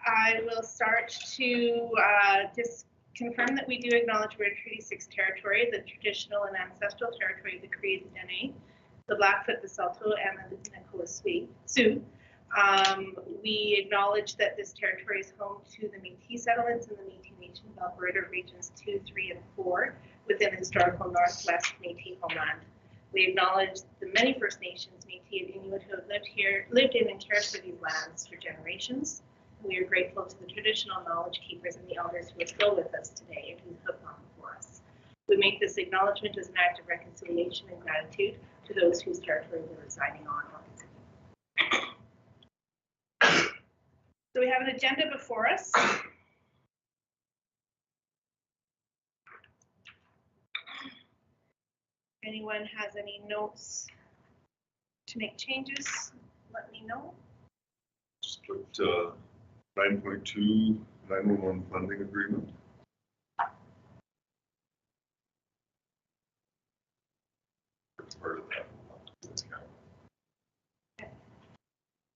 I will start to just confirm that we do acknowledge we're in Treaty 6 territory, the traditional and ancestral territory of the Cree, the Dene, the Blackfoot, the Saulteaux, and the Nicola Sioux. We acknowledge that this territory is home to the Métis settlements in the Métis Nation of Alberta, regions 2, 3, and 4, within the historical Northwest Métis homeland. We acknowledge the many First Nations, Métis, and Inuit who have lived in and cared for these lands for generations. We are grateful to the traditional knowledge keepers and the elders who are still with us today and who have gone before us. We make this acknowledgement as an act of reconciliation and gratitude to those whose territory we're residing on. So we have an agenda before us. Anyone has any notes to make changes, let me know. Just put 9.2 911 funding agreement. It's part of that.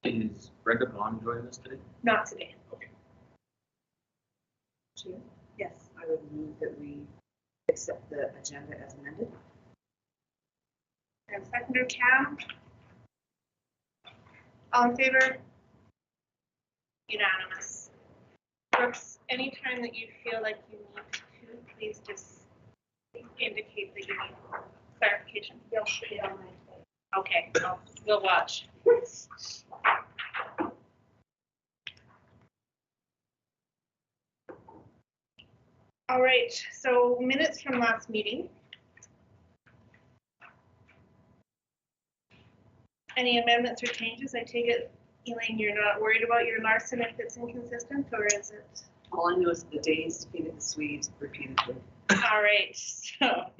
Is Brenda Vaughn joining us today? Not today. Okay. Chair, Yes. I would move that we accept the agenda as amended. And seconder Cam. All in favor? Unanimous. Brooks, anytime that you feel like you need to, please just indicate that you need clarification. You'll be on my today. Okay, we'll watch. All right, so minutes from last meeting. Any amendments or changes? I take it, Elaine, you're not worried about your Larson if it's inconsistent, or is it? All I know is the days defeated the Swedes repeatedly. All right, so.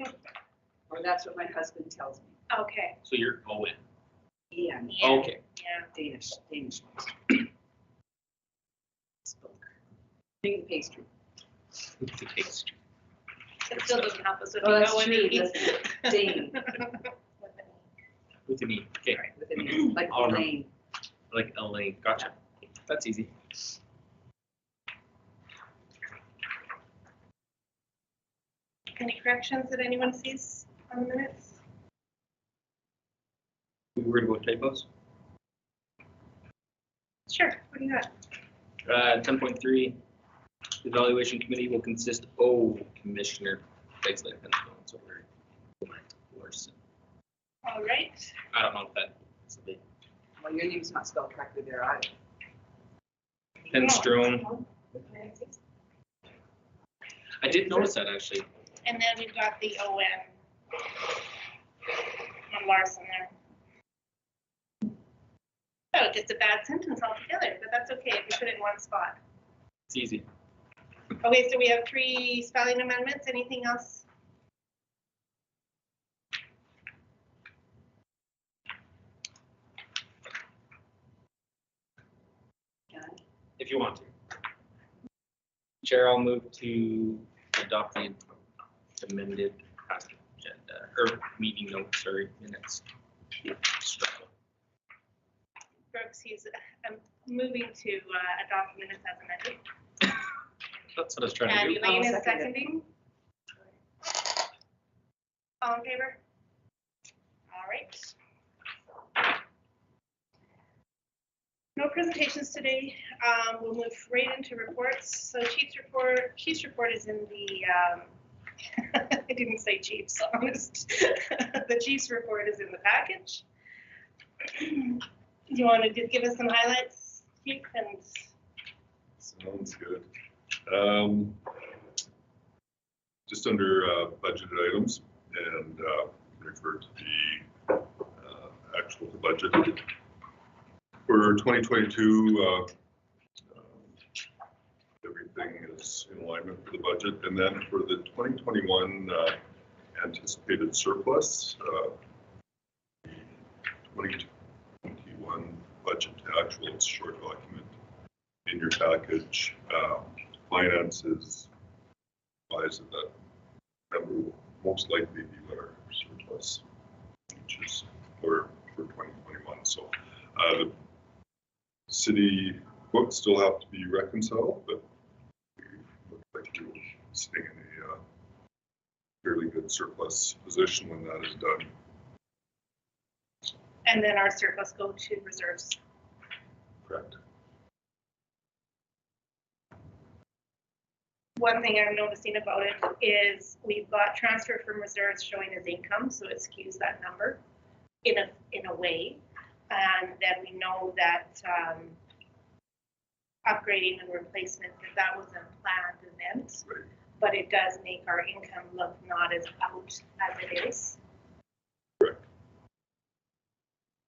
Or that's what my husband tells me. Okay. So you're Owen. Yeah. Yeah. Okay. Yeah. Danish. Spoke. Bring the pastry. It's the taste. It still doesn't help us with Oh, the that's O and true. E. That's Dane. With an E. Okay. Right, with an E, like All right. Elaine. Like Elaine. Gotcha. That's easy. Any corrections that anyone sees on the minutes? We worried about typos? Sure. What do you got? 10.3. The evaluation committee will consist of Commissioner Beigsley and so we're Larson. All right. I don't know if that's a big. Well, your name's not spelled correctly there either. Penstrome. I did notice that actually. And then we've got the ON on Larson there. Oh, just a bad sentence altogether, but that's okay if you put it in one spot. It's easy. Okay, so we have 3 spelling amendments. Anything else? If you want to. Chair, I'll move to adopt the amended past agenda or meeting notes, sorry, minutes. Brooks, he's moving to adopt minutes as amended. That's what I was trying And to do. Elaine is I'll second it. seconding. All in favor? All right. No presentations today. We'll move right into reports. So Chief's report is in the, I didn't say Chief's, honest. The Chief's report is in the package. Do you want to just give us some highlights, Chief? And Sounds good. Just under budgeted items and refer to the actual to budget. For 2022, everything is in alignment with the budget. And then for the 2021 anticipated surplus, 2021 budget to actual, it's a short document in your package. Finances advise that number will most likely be our surplus, which is for 2021. So the city books still have to be reconciled, but we look like we'll stay in a fairly good surplus position when that is done. And then our surplus go to reserves. Correct. One thing I'm noticing about it is we've got transfer from reserves showing as income, so it skews that number in a way. And then we know that upgrading and replacement, that was a planned event, Right. but it does make our income look not as out as it is. Correct.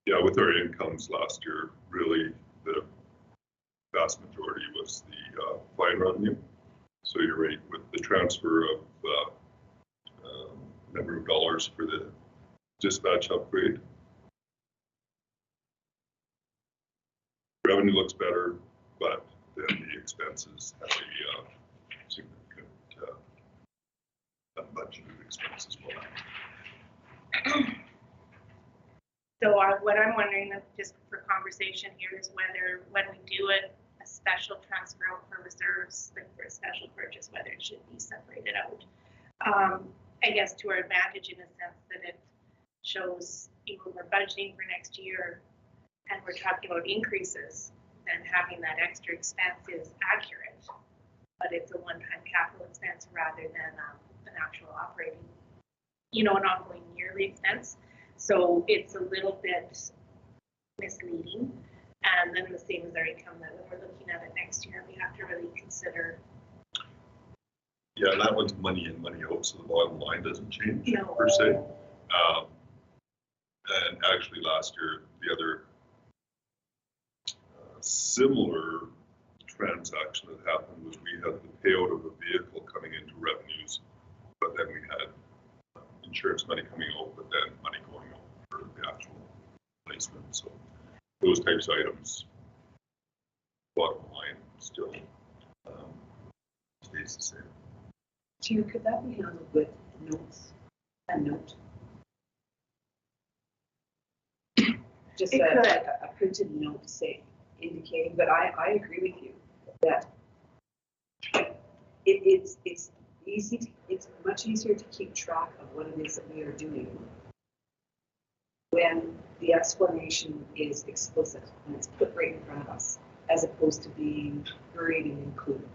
Yeah, with our incomes last year, really the vast majority was the fine revenue. So you're right, with the transfer of number of dollars for the dispatch upgrade, revenue looks better, but then the expenses have a significant budgeted expenses. So what I'm wondering, just for conversation here, is whether when we do a special transfer out for reserves, like for a special purchase, whether it should be separated out. I guess to our advantage in a sense that it shows people we're budgeting for next year and we're talking about increases, then having that extra expense is accurate, but it's a one-time capital expense rather than an actual operating, an ongoing yearly expense. So it's a little bit misleading. And then the same as our income, that when we're looking at it next year, we have to really consider. Yeah, that one's money in, money out, so the bottom line doesn't change per se. And actually last year, the other similar transaction that happened was we had the payout of a vehicle coming into revenues, but then we had insurance money coming out, but then money going out for the actual placement. So those types of items, bottom line still stays the same. Chair, could that be handled with notes, a note? Just a printed note, say, indicating, but I agree with you that it's easy to, it's much easier to keep track of what it is that we are doing when the explanation is explicit and it's put right in front of us, as opposed to being buried and included.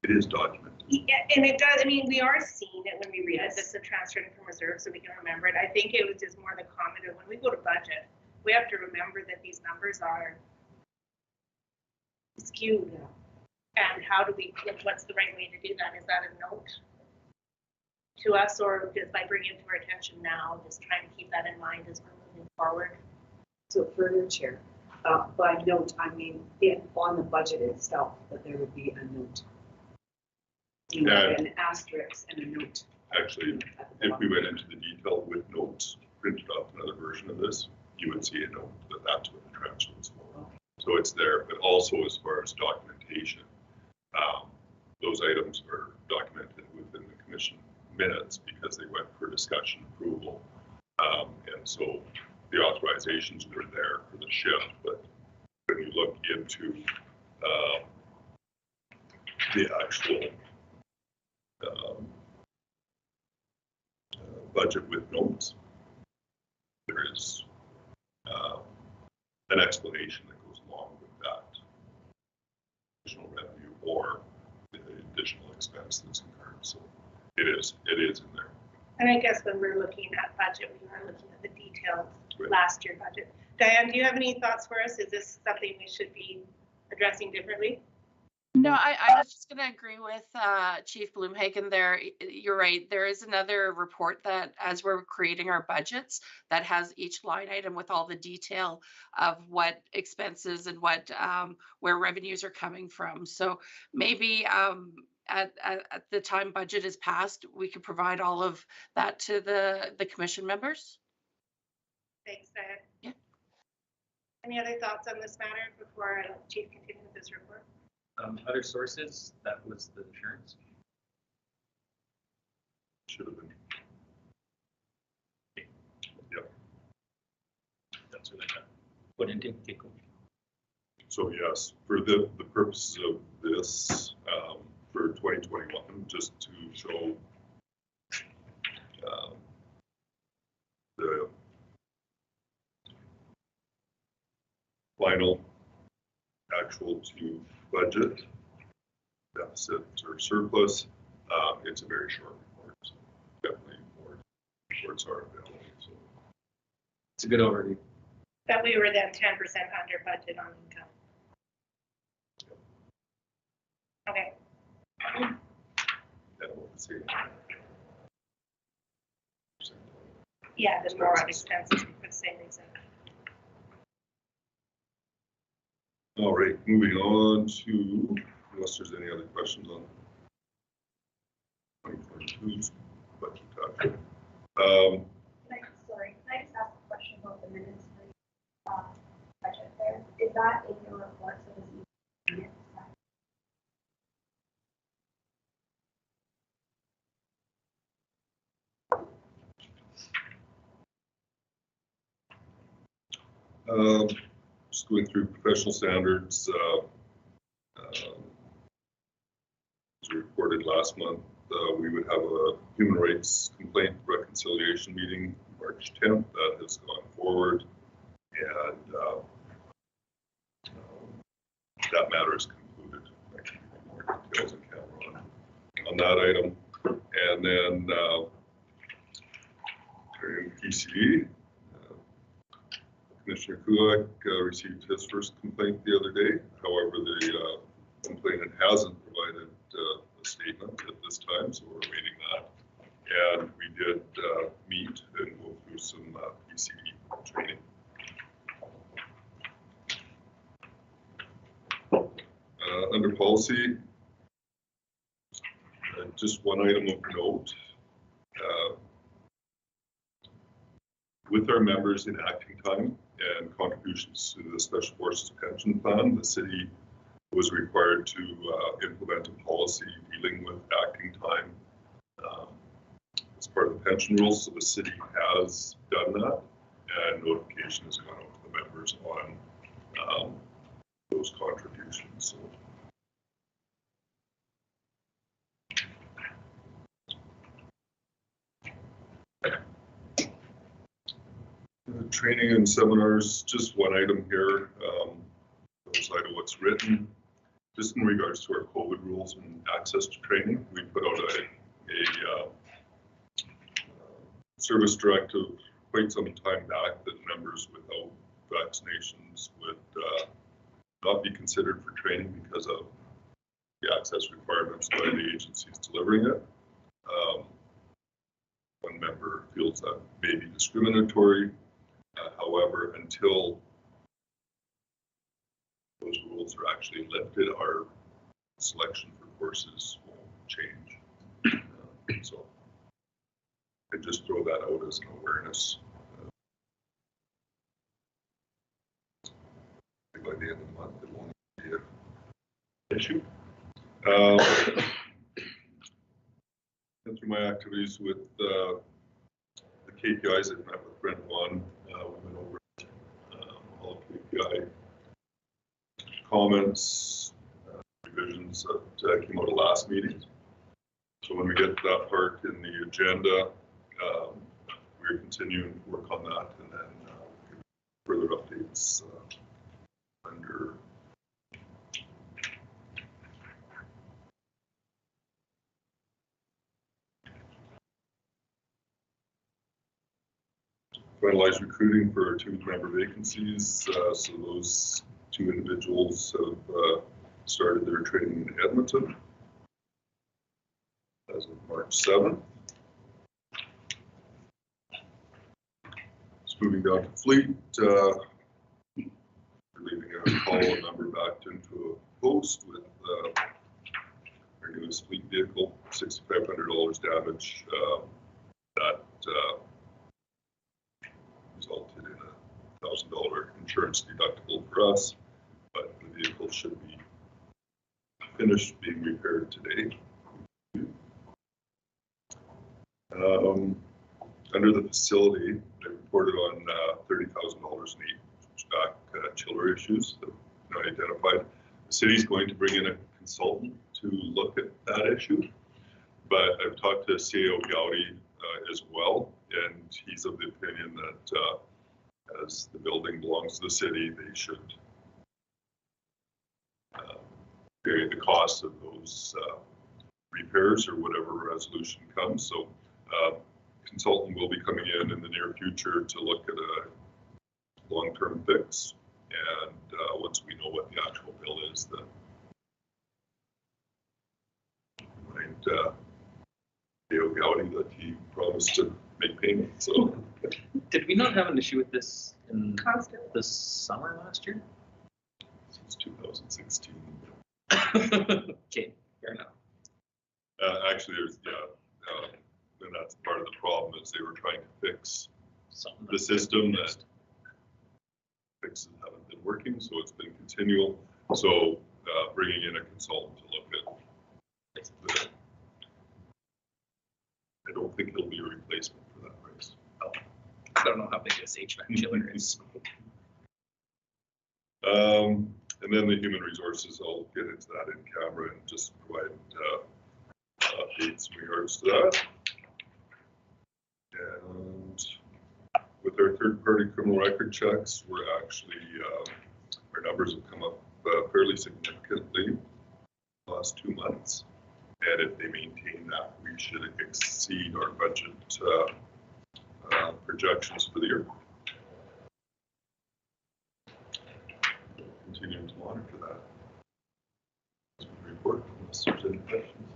It is documented. Yeah, and it does, we are seeing it when we read it, it's a transfer from reserve so we can remember it. I think it was just more the comment of when we go to budget, we have to remember that these numbers are skewed. And how do we, what's the right way to do that? Is that a note to us, or just by bringing it to our attention now, just trying to keep that in mind as we're moving forward? So further, Chair, by note, I mean on the budget itself, that there would be a note. An asterisk and a note. Actually, if we went into the detail with notes, printed off another version of this, you would see a note that that's what the transfer is for. Okay. So it's there, but also as far as documentation, those items are documented within the commission minutes because they went for discussion approval. And so the authorizations were there for the shift, but when you look into the actual budget with notes, there is an explanation that goes along with that additional revenue or the additional expense that's incurred. So it is in there. And I guess when we're looking at budget, we are looking at the detailed Right. last year budget. Diane, do you have any thoughts for us? Is this something we should be addressing differently? No, I was just going to agree with Chief Bloomhagen there. You're right. There is another report that as we're creating our budgets that has each line item with all the detail of what expenses and what where revenues are coming from. So maybe at the time budget is passed, we could provide all of that to the commission members. Thanks, Diane. Yeah. Any other thoughts on this matter before I let Chief continue with this report? Other sources, that was the insurance. Should have been. Yep. That's what I got. put into? Okay, cool. So yes, for the purposes of this, for 2021, just to show the final actual to budget deficit or surplus, it's a very short report. So definitely more reports are available. So It's a good overview. That we were then 10% under budget on income. Okay. that will see. Yeah, the more on expenses for the same reason. All right, moving on to, unless there's any other questions on 2022's budget document. Sorry, can I just ask a question about the minutes for budget there? Is that in your report? So does it need Just going through professional standards. As reported last month, we would have a human rights complaint reconciliation meeting March 10th. That has gone forward, and that matter is concluded. I can give you more details in camera on that item. And then turning to PCD, Commissioner Kulak received his first complaint the other day. However, the complainant hasn't provided a statement at this time, so we're awaiting that. And we did meet and go through some PCD training. Under policy, just one item of note. With our members in acting time and contributions to the Special Forces Pension Plan, the city was required to implement a policy dealing with acting time as part of the pension rules. So the city has done that, and notification has gone out to the members on those contributions. So training and seminars, just one item here, outside of what's written, just in regards to our COVID rules and access to training. We put out a service directive quite some time back that members without vaccinations would not be considered for training because of the access requirements by the agencies delivering it. One member feels that may be discriminatory. However, until those rules are actually lifted, our selection for courses won't change. So I just throw that out as an awareness. By the end of the month, it won't be an issue. And through my activities with the KPIs, I've met with Brent One. We went over all KPI comments, revisions that came out of last meeting. So when we get to that part in the agenda, we're continuing to work on that, and then further updates under finalize recruiting for our 2 member vacancies. So those 2 individuals have started their training in Edmonton as of March 7th. Just moving down to fleet, we're leaving a call a number back into a post with our newest fleet vehicle, $6,500 damage. That resulted in a $1,000 insurance deductible for us, but the vehicle should be finished being repaired today. Under the facility, they reported on $30,000 in HVAC solar issues that I identified. The city's going to bring in a consultant to look at that issue, but I've talked to CAO Gowdy as well, and he's of the opinion that as the building belongs to the city, they should carry the cost of those repairs or whatever resolution comes. So consultant will be coming in the near future to look at a long-term fix, and once we know what the actual bill is, then remind Leo Gowdy that he promised to make payment. So Did we not have an issue with this in Constantly. the summer last year? since 2016. Okay, fair enough. Actually, there's and that's part of the problem is they were trying to fix Something the system that fixes haven't been working, so it's been continual. So bringing in a consultant to look at the, I don't think it'll be a replacement for that price. I don't know how big this HVAC chiller is. And then the human resources, I'll get into that in camera and just provide updates in regards to that. And with our third-party criminal record checks, we're actually, our numbers have come up fairly significantly the last 2 months. And if they maintain that, we should exceed our budget projections for the year. Continuing to monitor that. Report, unless there's any questions.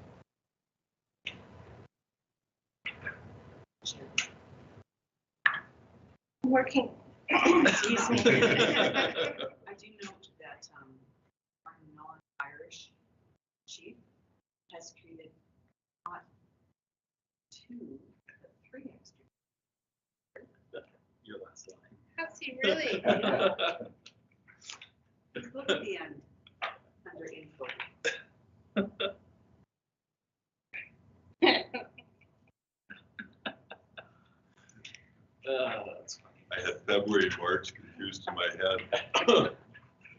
Working. Excuse me. I do note that our non-Irish chief has created not 2, but 3 extra. Your last line. Has he really? Look at the end, under info. That's funny. I had February and March confused in my head.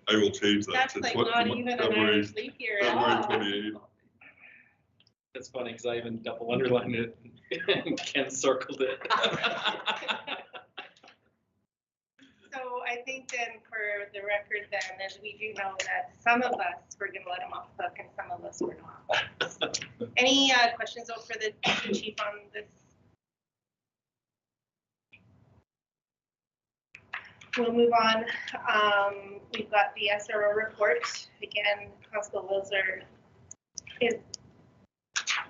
I will change that That's to like what not even an February Irish leap year at February all. 28th. That's funny because I even double underlined it and Ken circled it. So I think then for the record then, as we do know that some of us were gonna let him off the hook and some of us were not. Any questions though for the chief on this? We'll move on. We've got the SRO report. Again, Constable Wilzer is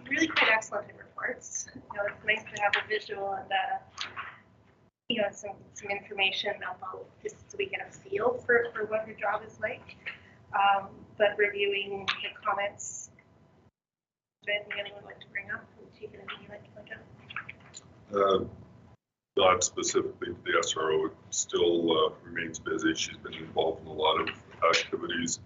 really quite excellent in reports. You know, it's nice to have a visual and you know, some information about just so we get a feel for what her job is like. But reviewing the comments, is there anything anyone would like to bring up? Chief, anything you'd like to point out? Not specifically to the SRO, it still remains busy. She's been involved in a lot of activities.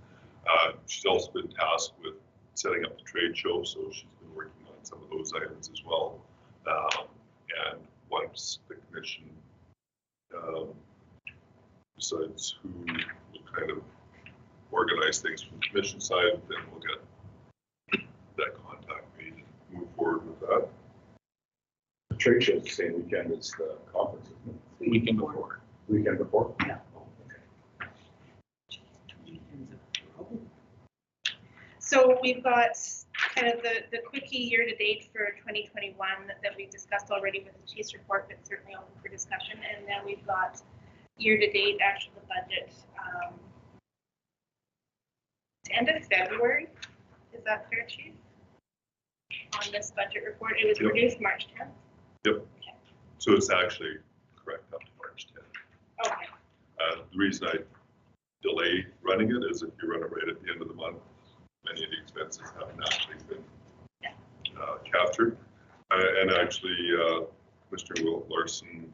She's also been tasked with setting up the trade show, so she's been working on some of those items as well. And once the commission decides who will kind of organize things from the commission side, then we'll get that contact made and move forward with that. The trade show's the same weekend as the conference, isn't it? Weekend before. Weekend before? Yeah. Oh, okay. So we've got kind of the quickie year to date for 2021 that we discussed already with the chief's report, but certainly open for discussion. And then we've got year to date, actually the budget. End of February, is that fair, Chief? On this budget report, it was Yep. produced March 10th. Yep. Okay. So it's actually correct up to March 10th. Okay. The reason I delay running it is if you run it right at the end of the month, many of the expenses haven't actually been captured. And actually, Mr. Will Larson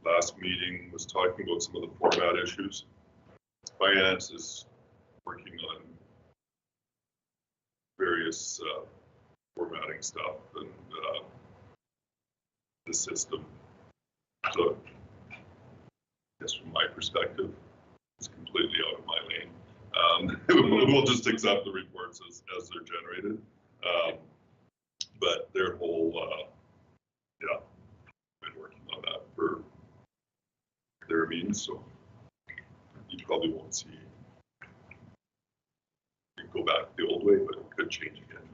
last meeting was talking about some of the format issues. Finance is working on various formatting stuff and the system. So I guess from my perspective, it's completely out of my lane. We'll just accept the reports as they're generated. But their whole, yeah, been working on that for their means, so you probably won't see it go back the old way, but it could change again.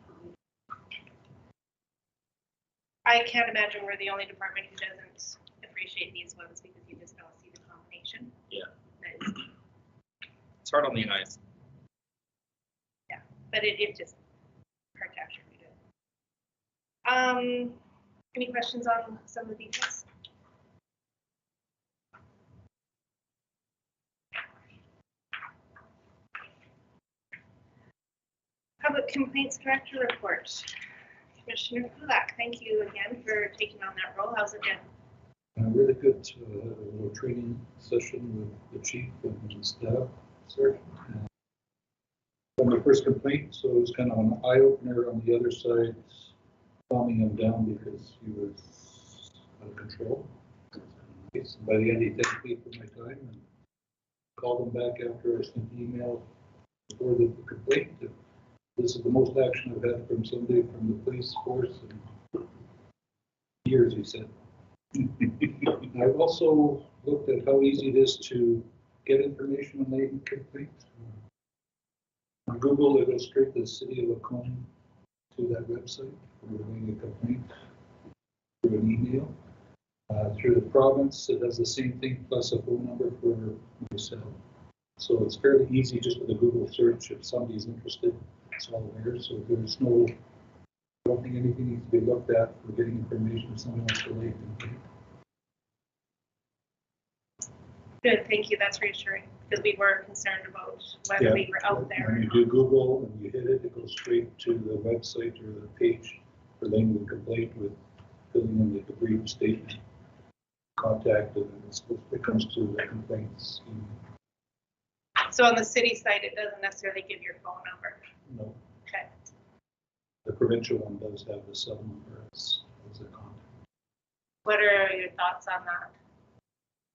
I can't imagine we're the only department who doesn't appreciate these ones because you just don't see the combination. Yeah. Nice. It's hard on the eyes. But it just hard to actually read it. Any questions on some of the details? Public Complaints Director Report. Commissioner Kulak, thank you again for taking on that role. How's it been? Really good to have a little training session with the chief and the staff, sir. On the first complaint, so it was kind of an eye opener on the other side, calming him down because he was out of control. Nice. By the end, he thanked me for my time and called him back after I sent the email before the complaint. This is the most action I've had from somebody from the police force in years, he said. I've also looked at how easy it is to get information on latent complaints. On Google, it goes straight to the city of Lacombe to that website for doing a complaint through an email. Through the province, it does the same thing plus a phone number for myself. So it's fairly easy just with a Google search if somebody's interested. It's all there. So there's no, I don't think anything needs to be looked at for getting information if someone wants to lay a complaint. Good, thank you. That's reassuring because we were concerned about whether we were out there. When you do Google and you hit it, it goes straight to the website or the page for laying the complaint with filling in the brief statement, contact, and it comes to the complaints. So on the city site, it doesn't necessarily give your phone number. No. Okay. The provincial one does have the cell number as a contact. What are your thoughts on that?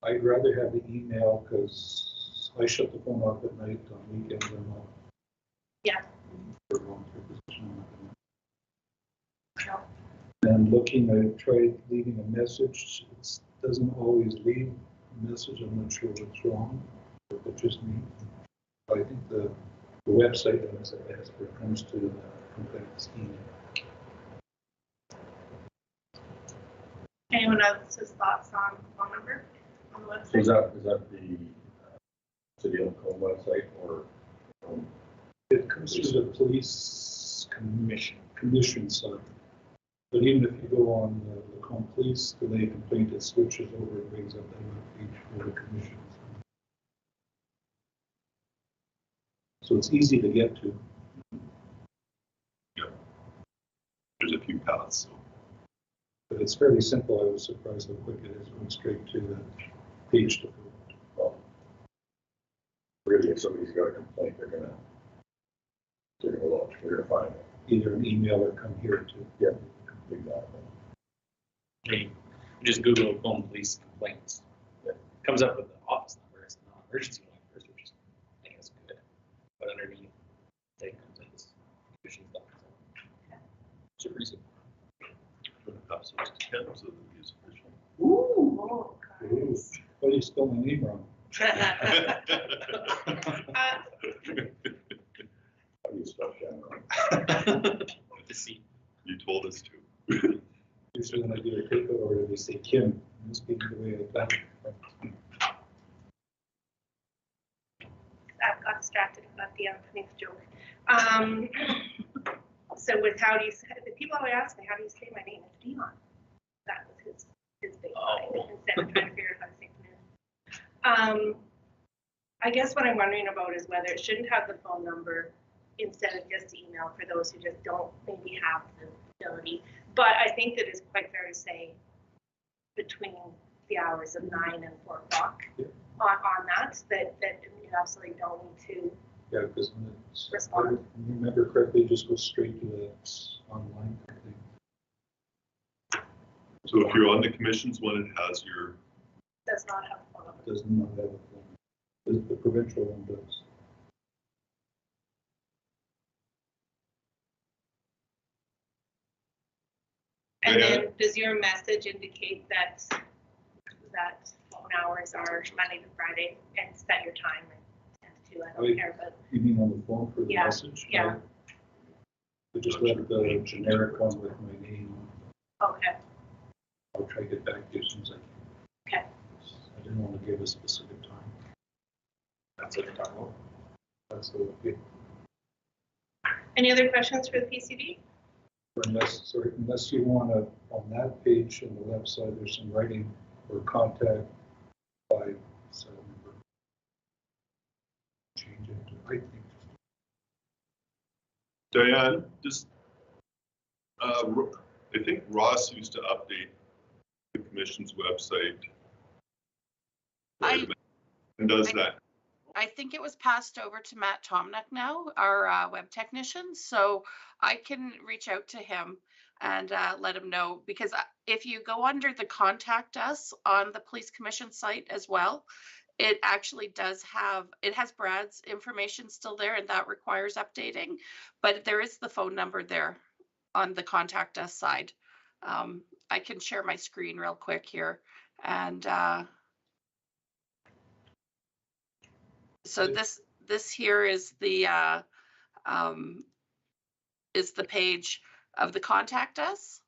I'd rather have the email because I shut the phone off at night on weekends and all. Yeah. For long-term position. No. And looking, I tried leaving a message. It doesn't always leave a message. I'm not sure what's wrong, but it's just me. I think the website does it best when it comes to the complaints email. Anyone else's thoughts on phone number on the website? So is that the City of Lacombe website or? It comes through the police commission side. But even if you go on the Lacombe Police, the lay complaint, it switches over and brings up that web page for the commission. So it's easy to get to. Yeah. There's a few paths. So. But it's fairly simple. I was surprised how quick it is going straight to the page to vote. Well, really, if somebody's got a complaint, they're gonna look, they're gonna find it. Either an email or come here to. Yeah, exactly. Hey, just Google Lacombe police complaints. It comes up with the office number. It's not emergency one first, which is, I think, is good. But underneath, it comes in this commission stuff. So pretty simple. Perhaps those depends on the use official. Ooh, oh, guys. Why do you spell my name wrong? How do you spell that? Deceit. You told us to. Usually when I do a takeover order, they say Kim. This being the way I found it. I got distracted about the unfinished joke. So with how do you say, the people always ask me, how do you say my name? It's Dion. That was his big line, instead of trying to figure out how to say it. I guess what I'm wondering about is whether it shouldn't have the phone number instead of just email for those who just don't maybe have the ability. But I think that it's quite fair to say between the hours of 9 and 4 o'clock on that you absolutely don't need to. Yeah, because when it's, Respond. if you remember correctly, it just goes straight to the online thing. So if you're on the commissions one, it has your. Does not have a phone number. Does not have a phone. The the provincial one does. And Yeah. then does your message indicate that phone hours are Monday to Friday and set your time and 10 to 2? I don't care, but You mean on the phone for the Yeah, message? yeah. I just left the generic one with my name. okay, I'll try to get back to you as soon as I can. okay. I didn't want to give a specific time. That's what you're talking about. That's okay. Any other questions for the PCD? Unless you want to, on that page on the left side, there's some writing or contact by cell number. Change it to, I think. Diane, just, I think Ross used to update the commission's website. And does that. I think it was passed over to Matt Tomnick now, our web technician, so I can reach out to him and let him know, because if you go under the contact us on the police commission site as well, it actually does have, it has Brad's information still there, and that requires updating, but there is the phone number there on the contact us side. I can share my screen real quick here, and so this here is the page of the contact us,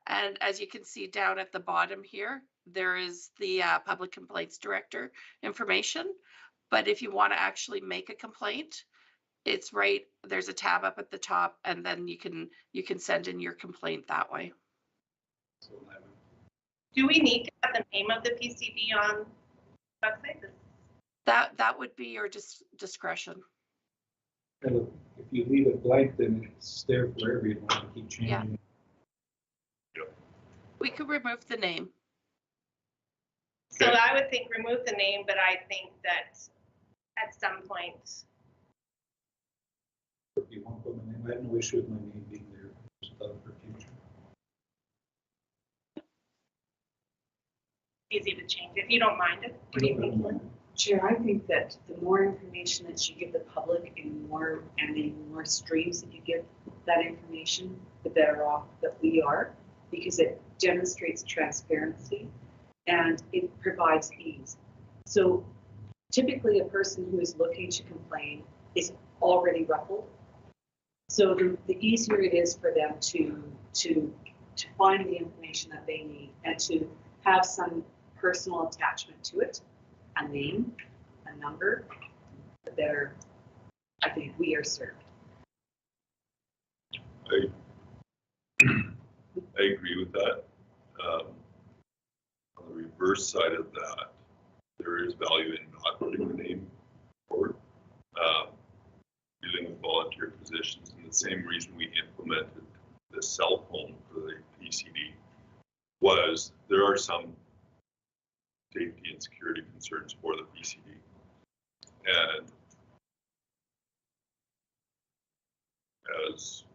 and as you can see down at the bottom here, there is the public complaints director information. But if you want to actually make a complaint, it's right there's a tab up at the top, and then you can send in your complaint that way. Do we need to have the name of the PCD on the website? That would be your discretion. And if you leave it blank, then it's there for everyone to keep changing. Yeah. We could remove the name. So I would think remove the name, but I think that at some point. If you want to put my name, I have no issue with my name being there. Just for future. Easy to change if you don't mind it. What do you think? Chair, I think that the more information that you give the public and the more streams that you give that information, the better off that we are, because it demonstrates transparency and it provides ease. So typically a person who is looking to complain is already ruffled. So the easier it is for them to find the information that they need and to have some personal attachment to it, a name, a number, the better I think we are served. I agree with that. On the reverse side of that, there is value in not putting the name forward. Dealing with volunteer positions, and the same reason we implemented the cell phone for the PCD was there are some safety and security concerns for the PCD. And as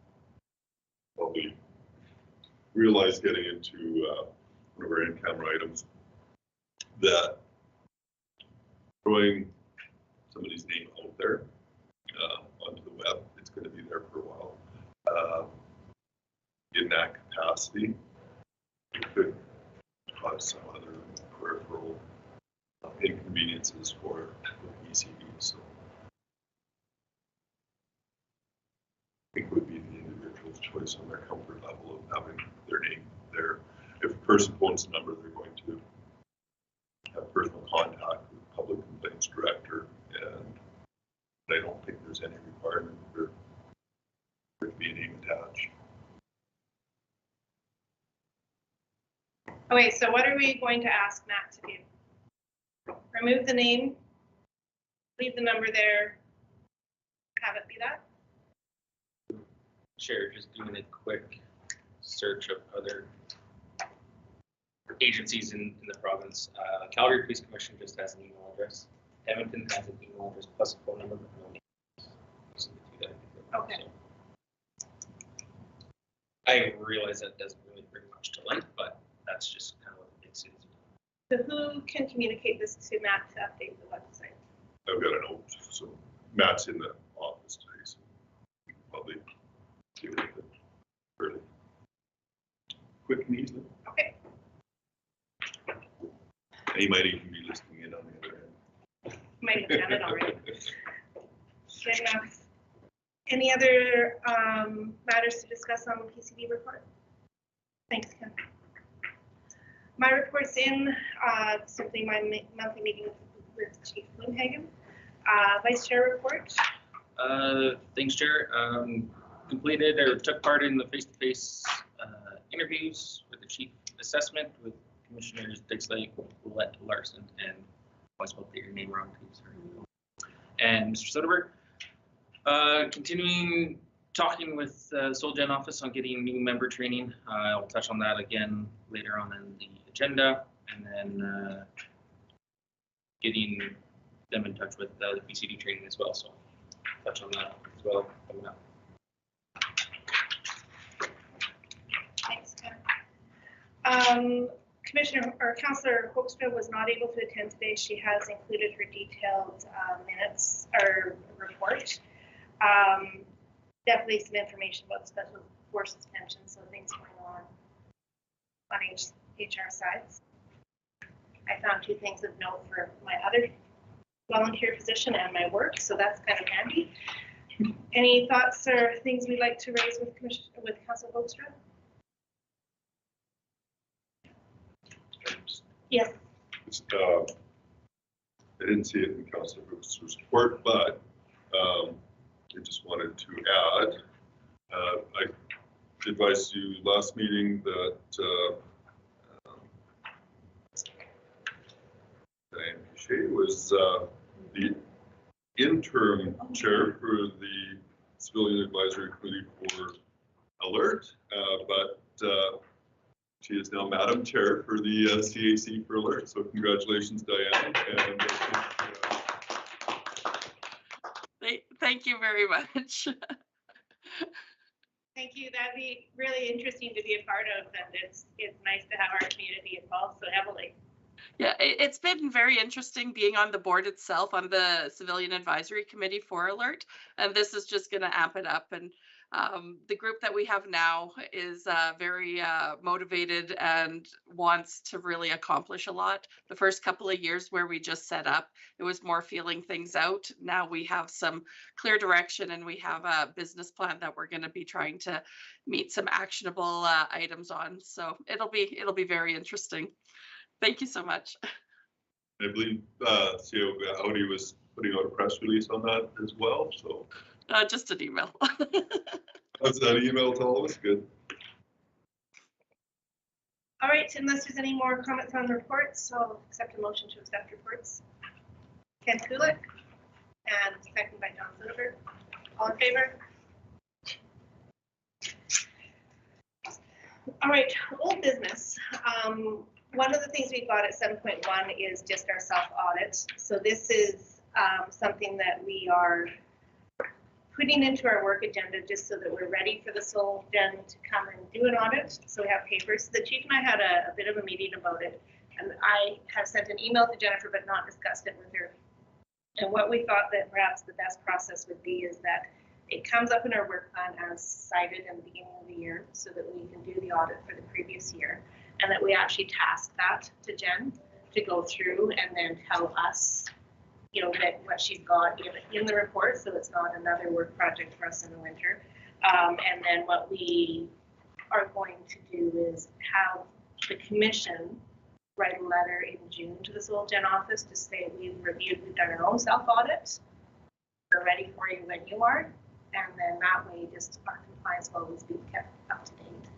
probably realized getting into one of our in-camera items, that throwing somebody's name out there onto the web, it's going to be there for a while. In that capacity, it could cause some other peripheral inconveniences for the PCD. So I think it would be the individual's choice on their comfort level of having their name there. If a person phones a number, they're going to have personal contact with the public complaints director, and I don't think there's any requirement for there to be a name attached. Okay, so what are we going to ask Matt to do? Remove the name, leave the number there, have it be that? Sure, just doing a quick search of other agencies in the province. Calgary Police Commission just has an email address. Edmonton has an email address plus a phone number, but no name. Okay. So, I realize that doesn't really bring much to light, but that's just kind of what it makes it. So who can communicate this to Matt to update the website? I've got So Matt's in the office today, so we can probably deal with it fairly quick and easy. Okay. He might even be listening in on the other end. Might have done it already. Good enough. Any other matters to discuss on the PCD report? Thanks, Kim. My report's in, simply my monthly meeting with Chief Bloomhagen. Vice Chair report. Thanks, Chair. Completed or took part in the face-to-face interviews with the chief assessment with Commissioners Dixlake, Willette, Larson, and I spelled your name wrong, please. And Mr. Soderberg. Continuing talking with the SolGen office on getting new member training. I'll touch on that again later on in the agenda, and then getting them in touch with the PCD training as well. So touch on that as well coming up. Thanks, Ken. Commissioner or Councillor Hoekstra was not able to attend today. She has included her detailed minutes or report. Definitely some information about special forces pension, so things going on HR sides. I found 2 things of note for my other volunteer position and my work, so that's kind of handy. Any thoughts or things we'd like to raise with Councillor Hoekstra? Yes. I didn't see it in Councillor Hoekstra's report, but I just wanted to add, I advised you last meeting that Diane Pichet was the interim chair for the Civilian Advisory Committee for Alert, but she is now Madam Chair for the CAC for Alert. So congratulations, Diane. And Thank you very much. Thank you. That'd be really interesting to be a part of, and it's nice to have our community involved so heavily. Yeah, it's been very interesting being on the board itself, on the Civilian Advisory Committee for Alert, and this is just going to amp it up. And the group that we have now is very motivated and wants to really accomplish a lot. The first couple of years where we just set up, it was more feeling things out. Now we have some clear direction, and we have a business plan that we're going to be trying to meet some actionable items on. So it'll be very interesting. Thank you so much. I believe CEO Audi was putting out a press release on that as well. So just an email. That's that email to all of us. Good. All right, unless there's any more comments on the reports, I'll accept a motion to accept reports. Ken Kulik, and second by John Soderberg. All in favor? All right, old business. One of the things we've got at 7.1 is just our self-audit. So this is something that we are putting into our work agenda just so that we're ready for the SolGen to come and do an audit. So we have papers. The chief and I had a bit of a meeting about it, and I have sent an email to Jennifer but not discussed it with her. And what we thought that perhaps the best process would be is that it comes up in our work plan as cited in the beginning of the year so that we can do the audit for the previous year, and that we actually task that to Jen to go through and then tell us, you know, that what she's got in the report, so it's not another work project for us in the winter. And then what we are going to do is have the commission write a letter in June to the SolGen office to say we've done our own self-audit, we're ready for you when you are, and then that way just our compliance will always be kept up to date.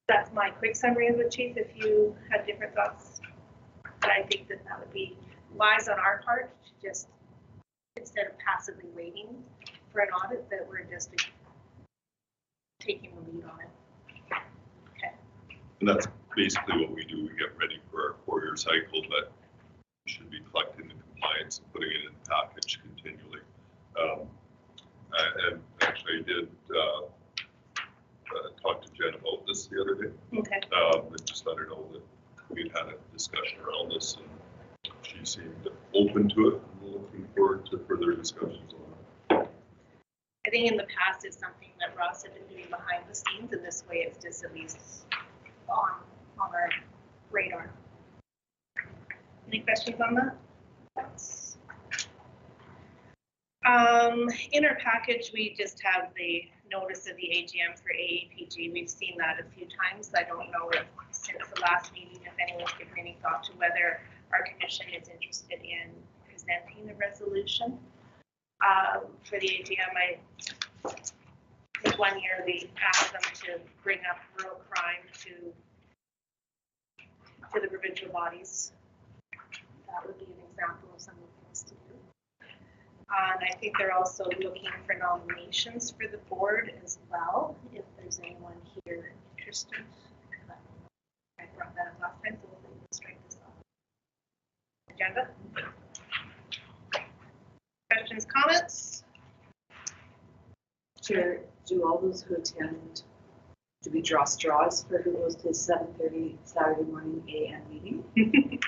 That's my quick summary of the chief. If you have different thoughts, but I think that would be wise on our part to just, instead of passively waiting for an audit, that we're just taking the lead on it. Okay. And that's basically what we do. We get ready for our 4-year cycle, but we should be collecting the compliance and putting it in the package continually. And actually I did talk to Jen about this the other day. Okay. And just let her know that we'd had a discussion around this, and she's She seemed open to it. I'm looking forward to further discussions on it. I think in the past it's something that Ross had been doing behind the scenes, and this way it's just at least on our radar. Any questions on that? In our package, we just have the notice of the AGM for AAPG. We've seen that a few times. I don't know if since the last meeting, if anyone's given any thought to whether our commission is interested in presenting the resolution for the AGM. This one year we asked them to bring up rural crime to the provincial bodies. That would be an example of some of the things to do. And I think they're also looking for nominations for the board as well, if there's anyone here interested. I brought that up last time, so we'll strike this off. Agenda. Questions, comments? Chair, do all those who attend, do we draw straws for who goes to the 7:30 Saturday morning AM meeting?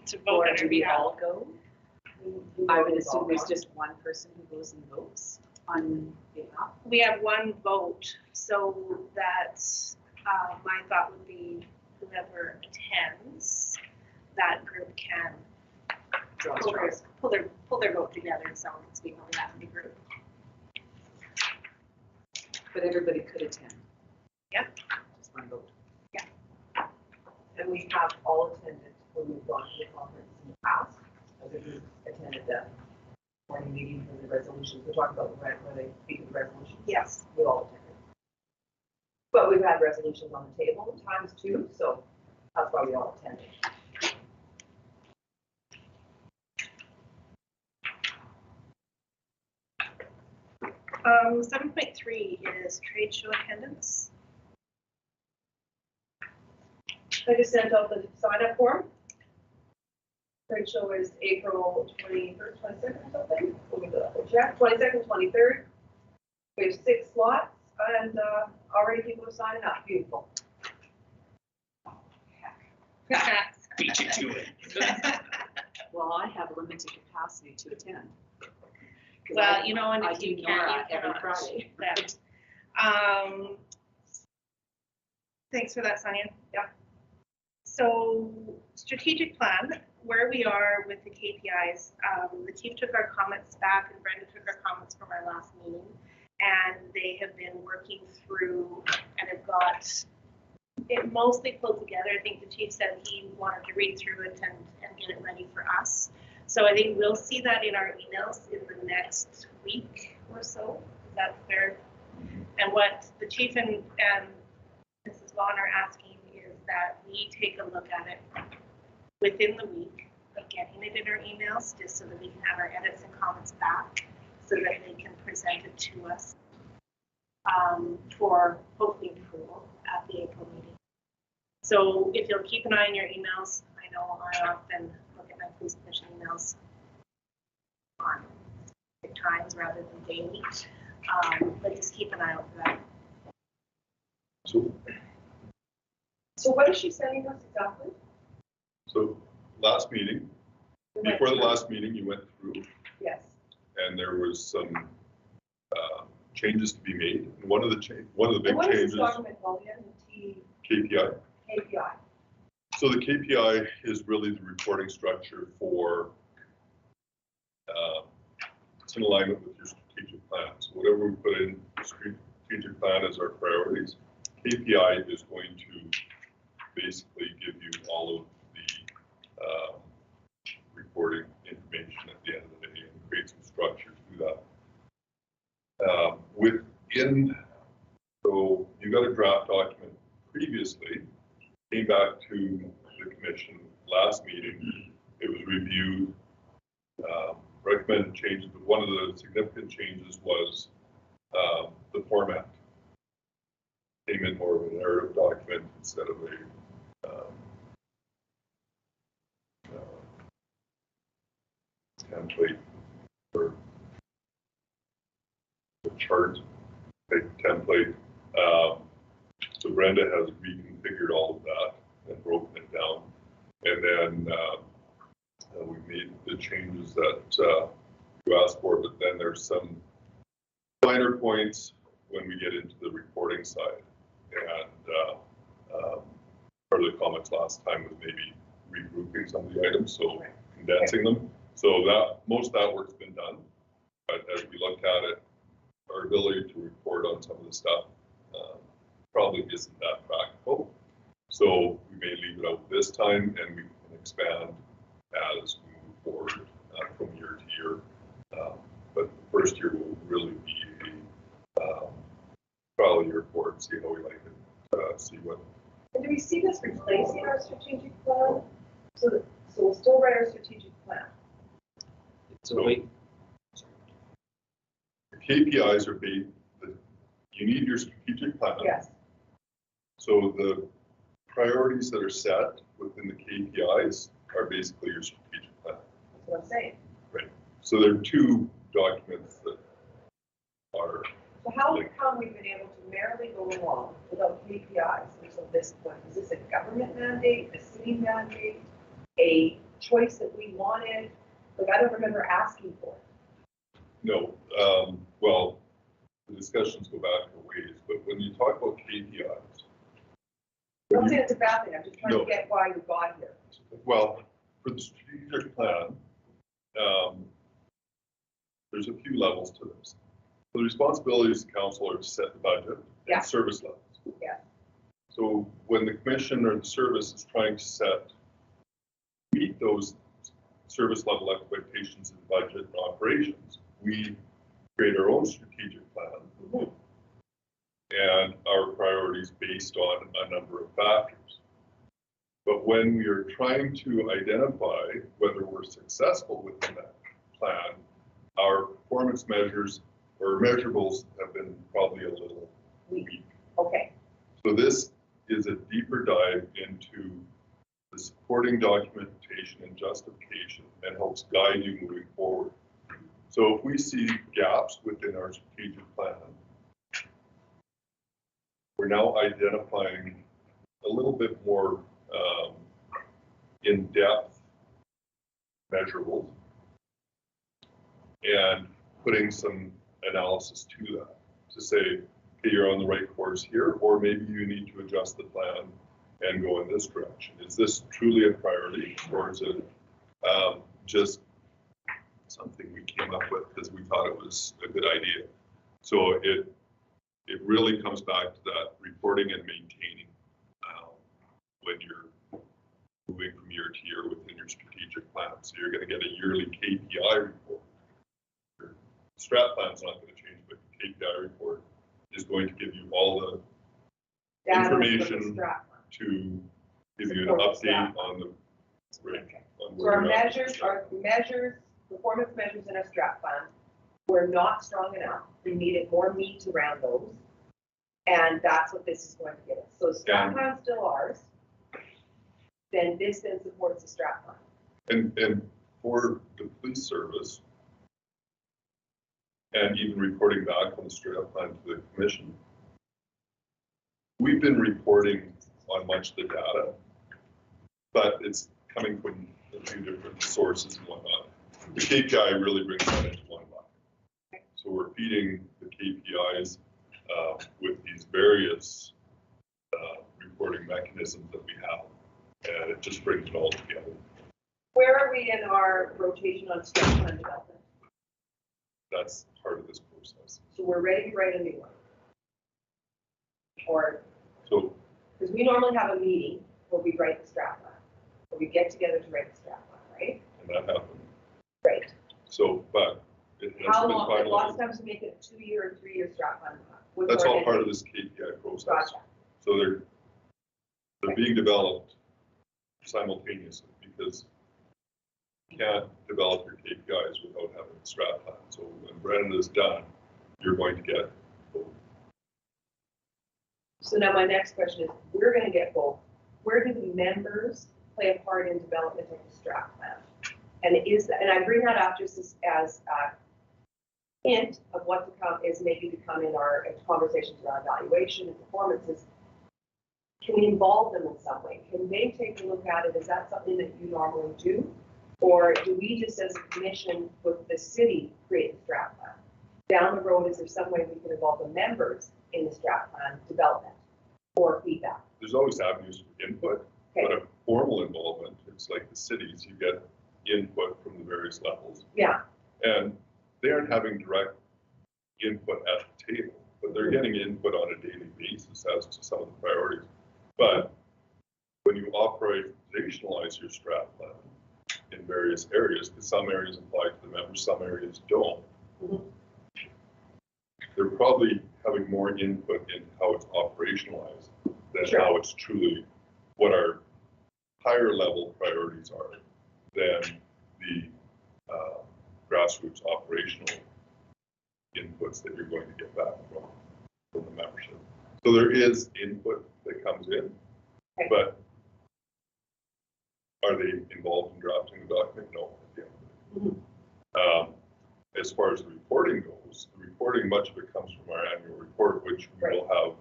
To vote Or on do our we behalf. all go? I would assume there's just one person who goes and votes on behalf. We have one vote, so that my thought would be whoever attends, that group can Draw pull straws. their vote together and so on, because we only have the group. But everybody could attend. Yep. Just one vote. And we have all attended when we've gone to the conference in the past. Other groups attended the morning meeting for the resolutions. We talked about where they speak of the resolutions. Yes. We all attended. But we've had resolutions on the table times too, so that's why we all attended. Um, 7.3 is trade show attendance. I just sent out the sign up form. Trade show is April 21st, 22nd or something. Let me double check. 22nd, 23rd. We have 6 slots and already people are signing up. Beautiful. Beat you to it. Well, I have limited capacity to attend. 'Cause Well, you know, and I if do you can't, Nora you every cannot. Friday. Yeah. Thanks for that, Sonia. Yeah. So strategic plan, where we are with the KPIs, the chief took our comments back and Brenda took our comments from our last meeting, and they have been working through and have got it mostly pulled together. I think the chief said he wanted to read through it and get it ready for us. So I think we'll see that in our emails in the next week or so. Is that fair? And what the chief and Mrs. Vaughn are asking is that we take a look at it within the week of getting it in our emails, just so that we can have our edits and comments back, so that they can present it to us for hopefully approval at the April meeting. So if you'll keep an eye on your emails, I know I often look at my police commission emails on times rather than daily, but just keep an eye out for that. So what is she sending us exactly? So last meeting, before the last meeting, you went through Yes. and there was some changes to be made. And one of the big And what is changes, this document called again? The KPI. KPI. So the KPI is really the reporting structure for it's in alignment with your strategic plan. So whatever we put in the strategic plan as our priorities, KPI is going to basically give you all of the reporting information at the end of the day and create some structure to that. So you got a draft document previously, came back to the commission last meeting, it was reviewed, recommended changes, but one of the significant changes was the format. Came in more of a narrative document instead of a template or a chart type template. So Brenda has reconfigured all of that and broken it down. And then We made the changes that you asked for, but then there's some minor points when we get into the reporting side. And part of the comments last time was maybe regrouping some of the items, so condensing them. So that most of that work's been done. But as we looked at it, our ability to report on some of the stuff probably isn't that practical. So we may leave it out this time, and we can expand as we move forward from year to year. But the first year will really be a trial year for it, see how we like it, see what. And do we see this replacing our strategic plan? So we'll still write our strategic plan. So wait, The KPIs are based, you need your strategic plan. Yes. So the priorities that are set within the KPIs are basically your strategic plan. That's what I'm saying. So there are two documents that are. So how come we've been able to merrily go along without KPIs until this point? Is this a government mandate, a city mandate, a choice that we wanted? Like, I don't remember asking for it. No, well, the discussions go back a ways, but when you talk about KPIs. I'm not saying it's a bad thing, I'm just trying No. to get why we got here. Well, for the strategic plan, there's a few levels to this. So the responsibilities of the council are to set the budget Yeah. and service levels. Yeah. So when the commission or the service is trying to meet those service level expectations in budget and operations, we create our own strategic plan. Mhm. And our priorities based on a number of factors. But when we are trying to identify whether we're successful within that plan, our performance measures or measurables have been probably a little weak. Okay, So this is a deeper dive into the supporting documentation and justification and helps guide you moving forward. So if we see gaps within our strategic plan, we're now identifying a little bit more in-depth measurables and putting some analysis to that to say, okay, you're on the right course here, or maybe you need to adjust the plan and go in this direction. Is this truly a priority, or is it just something we came up with because we thought it was a good idea? So it really comes back to that reporting and maintaining when you're moving from year to year within your strategic plan. So you're going to get a yearly KPI report. Your strat plan's not going to change, but the KPI report is going to give you all the data from the information strat plan. to give you an Support the update strat on the rate. Okay. On So where our you're at. measures, performance measures in our strat plan were not strong enough. We needed more meat around those. And that's what this is going to give us. So strat plan's still ours. Then this then supports the strat plan. And for the police service, and even reporting back on the strat plan to the commission, we've been reporting on much of the data, but it's coming from a few different sources and whatnot. The KPI really brings that into one bucket. So we're feeding the KPIs with these various reporting mechanisms that we have, and it just brings it all together. Where are we in our rotation on strat plan development? That's part of this process. So we're ready to write a new one. Or, So because we normally have a meeting where we write the strat plan, where we get together to write the strat plan, right? and that happened. Right. So, but it hasn't How been long, lots finalized. of times we make it a 2-year and 3-year strat plan. with That's more all than- part of this KPI process. Gotcha. So they're being developed simultaneously because you can't develop your KPIs without having a strat plan. So when Brennan is done, you're going to get both. So now my next question is, we're gonna get both. Where do the members play a part in development of the strat plan? And and I bring that up just as a hint of what to come is maybe to come in our conversations around evaluation and performances. Can we involve them in some way? Can they take a look at it? Is that something that you normally do? Or do we just as a commission with the city create the strat plan? Down the road, is there some way we can involve the members in the strat plan development or feedback? There's always avenues for input, but a formal involvement, it's like the cities, you get input from the various levels. Yeah, And they aren't having direct input at the table, but they're getting input on a daily basis as to some of the priorities. But when you operationalize your strat plan in various areas, because some areas apply to the members, some areas don't, they're probably having more input in how it's operationalized than how it's truly what our higher level priorities are than the grassroots operational inputs that you're going to get back from the membership. So there is input that comes in, but are they involved in drafting the document? No. As far as the reporting goes, the reporting, much of it comes from our annual report, which we will have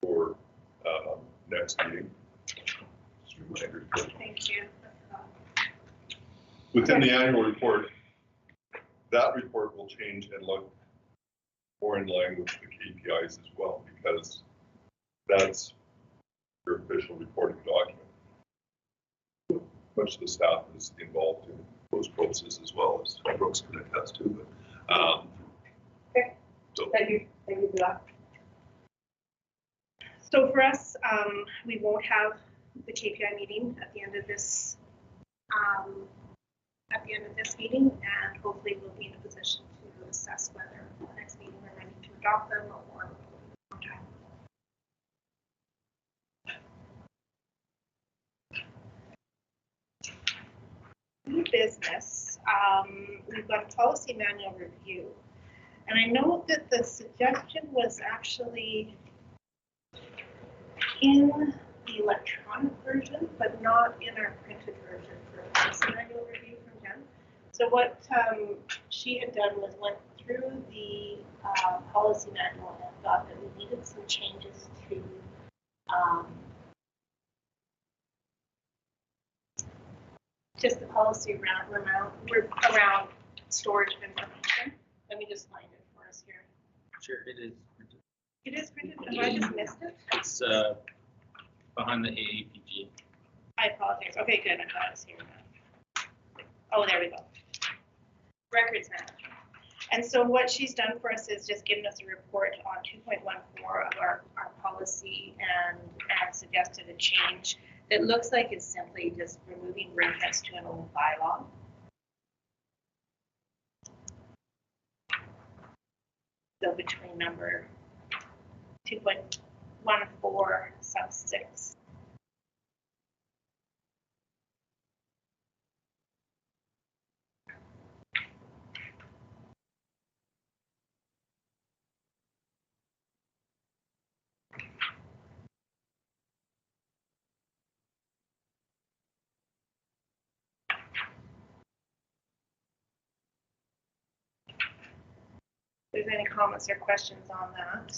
for next meeting. Just a reminder. Thank you. Within the annual report, that report will change and look more in line with the KPIs as well, because that's your official reporting document. Much of the staff is involved in those processes as well, as Brooks can attest to. But, so thank you for that. So for us, we won't have the KPI meeting at the end of this meeting, and hopefully we'll be in a position to assess whether the next meeting we're ready to adopt them or on time. New business, we've got a policy manual review, and I know that the suggestion was actually in the electronic version, but not in our printed version for policy manual review from Jen. So what she had done was went through the policy manual and thought that we needed some changes to just the policy around storage of information. Let me just find it for us here. Sure, it is. It is printed. Have I just missed it? It's behind the AAPG. I apologize. Okay, good. I thought it was here now. Oh, there we go. Records management. And so what she's done for us is just given us a report on 2.14 of our policy and suggested a change that looks like it's simply just removing reference to an old bylaw. So between number 2.14 sub 6. If there's any comments or questions on that,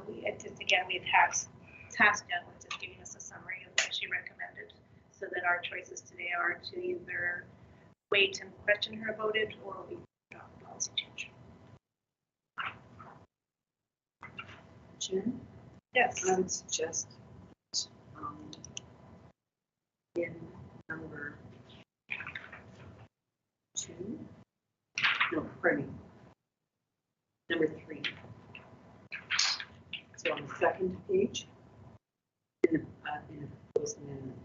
we tasked Jen with just giving us a summary of what she recommended, so that our choices today are to either wait and question her about it, or we adopt policy change. Jen? Yes. I would suggest in number 2, no, pardon me, number 3. So on the second page, in the proposed amendment,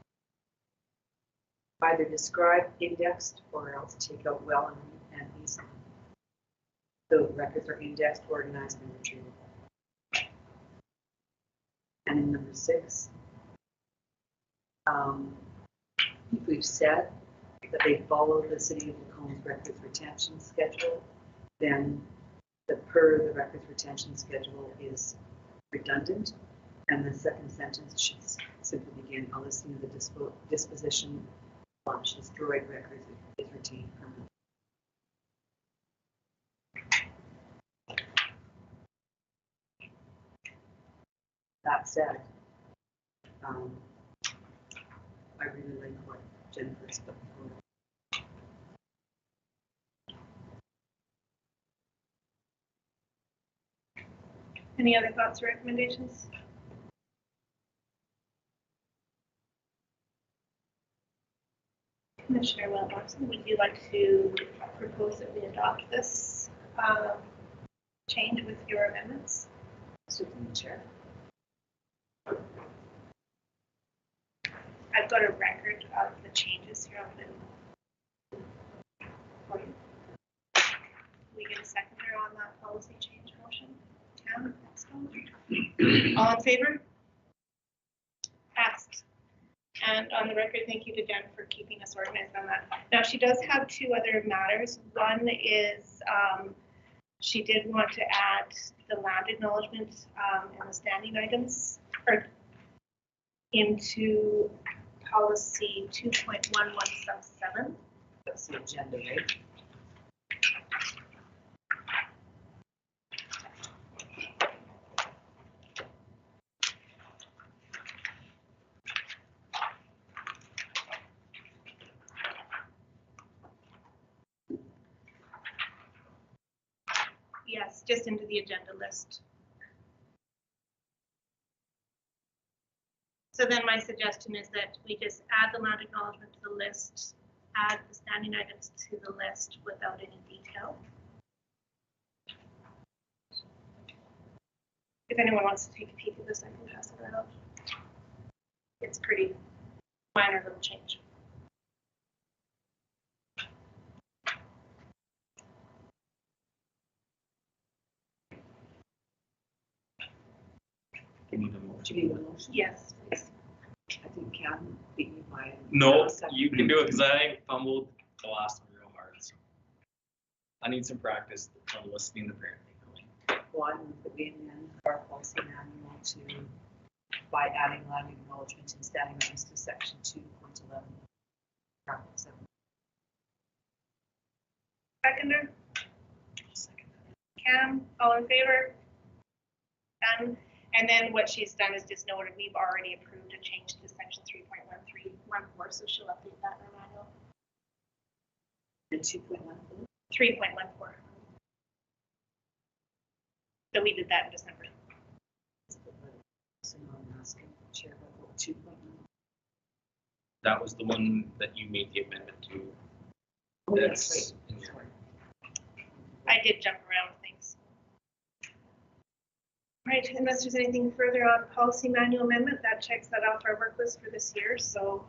either describe indexed or else take out well and easily. So records are indexed, organized, and retrievable. And in number 6, if we've said that they follow the City of Lacomb's records retention schedule, then the records retention schedule is redundant, and the second sentence should simply begin, a listing of the disposition of destroyed records is retained permanently. That said, I really like what Jennifer's put forward. Any other thoughts or recommendations? Commissioner Williamson, would you like to propose that we adopt this change with your amendments? Certainly, Chair. I've got a record of the changes here. For you. We get a seconder on that policy change motion. Cam, all in favor? Passed. And on the record, thank you to Jen for keeping us organized on that. Now, she does have two other matters. One is she did want to add the land acknowledgement and the standing items into policy 2.11 sub 7. That's the agenda, right? Yes, just into the agenda list. So then my suggestion is that we just add the land acknowledgement to the list, add the standing items to the list without any detail. If anyone wants to take a peek at this, I can pass it out. It's pretty minor little change. You need a motion. Do you need a motion? Yes, please. I think Cam beat me by. No, you can do it because I fumbled the last one real hard. So I need some practice on listening to parent legally. One, that we amend our policy manual to, by adding land acknowledgement and standing items to section 2.11. paragraph 7. Seconder? Cam, all in favor? Done. And then what she's done is just noted we've already approved a change to section 3.1314, so she'll update that in her manual. And 2.14. 3.14. So we did that in December. So now I'm asking the chair about 2.1. That was the one that you made the amendment to. Oh, That's yes, in right. there. Sorry. I did jump around things. Right, unless there's anything further on policy manual amendment, that checks that off our work list for this year. So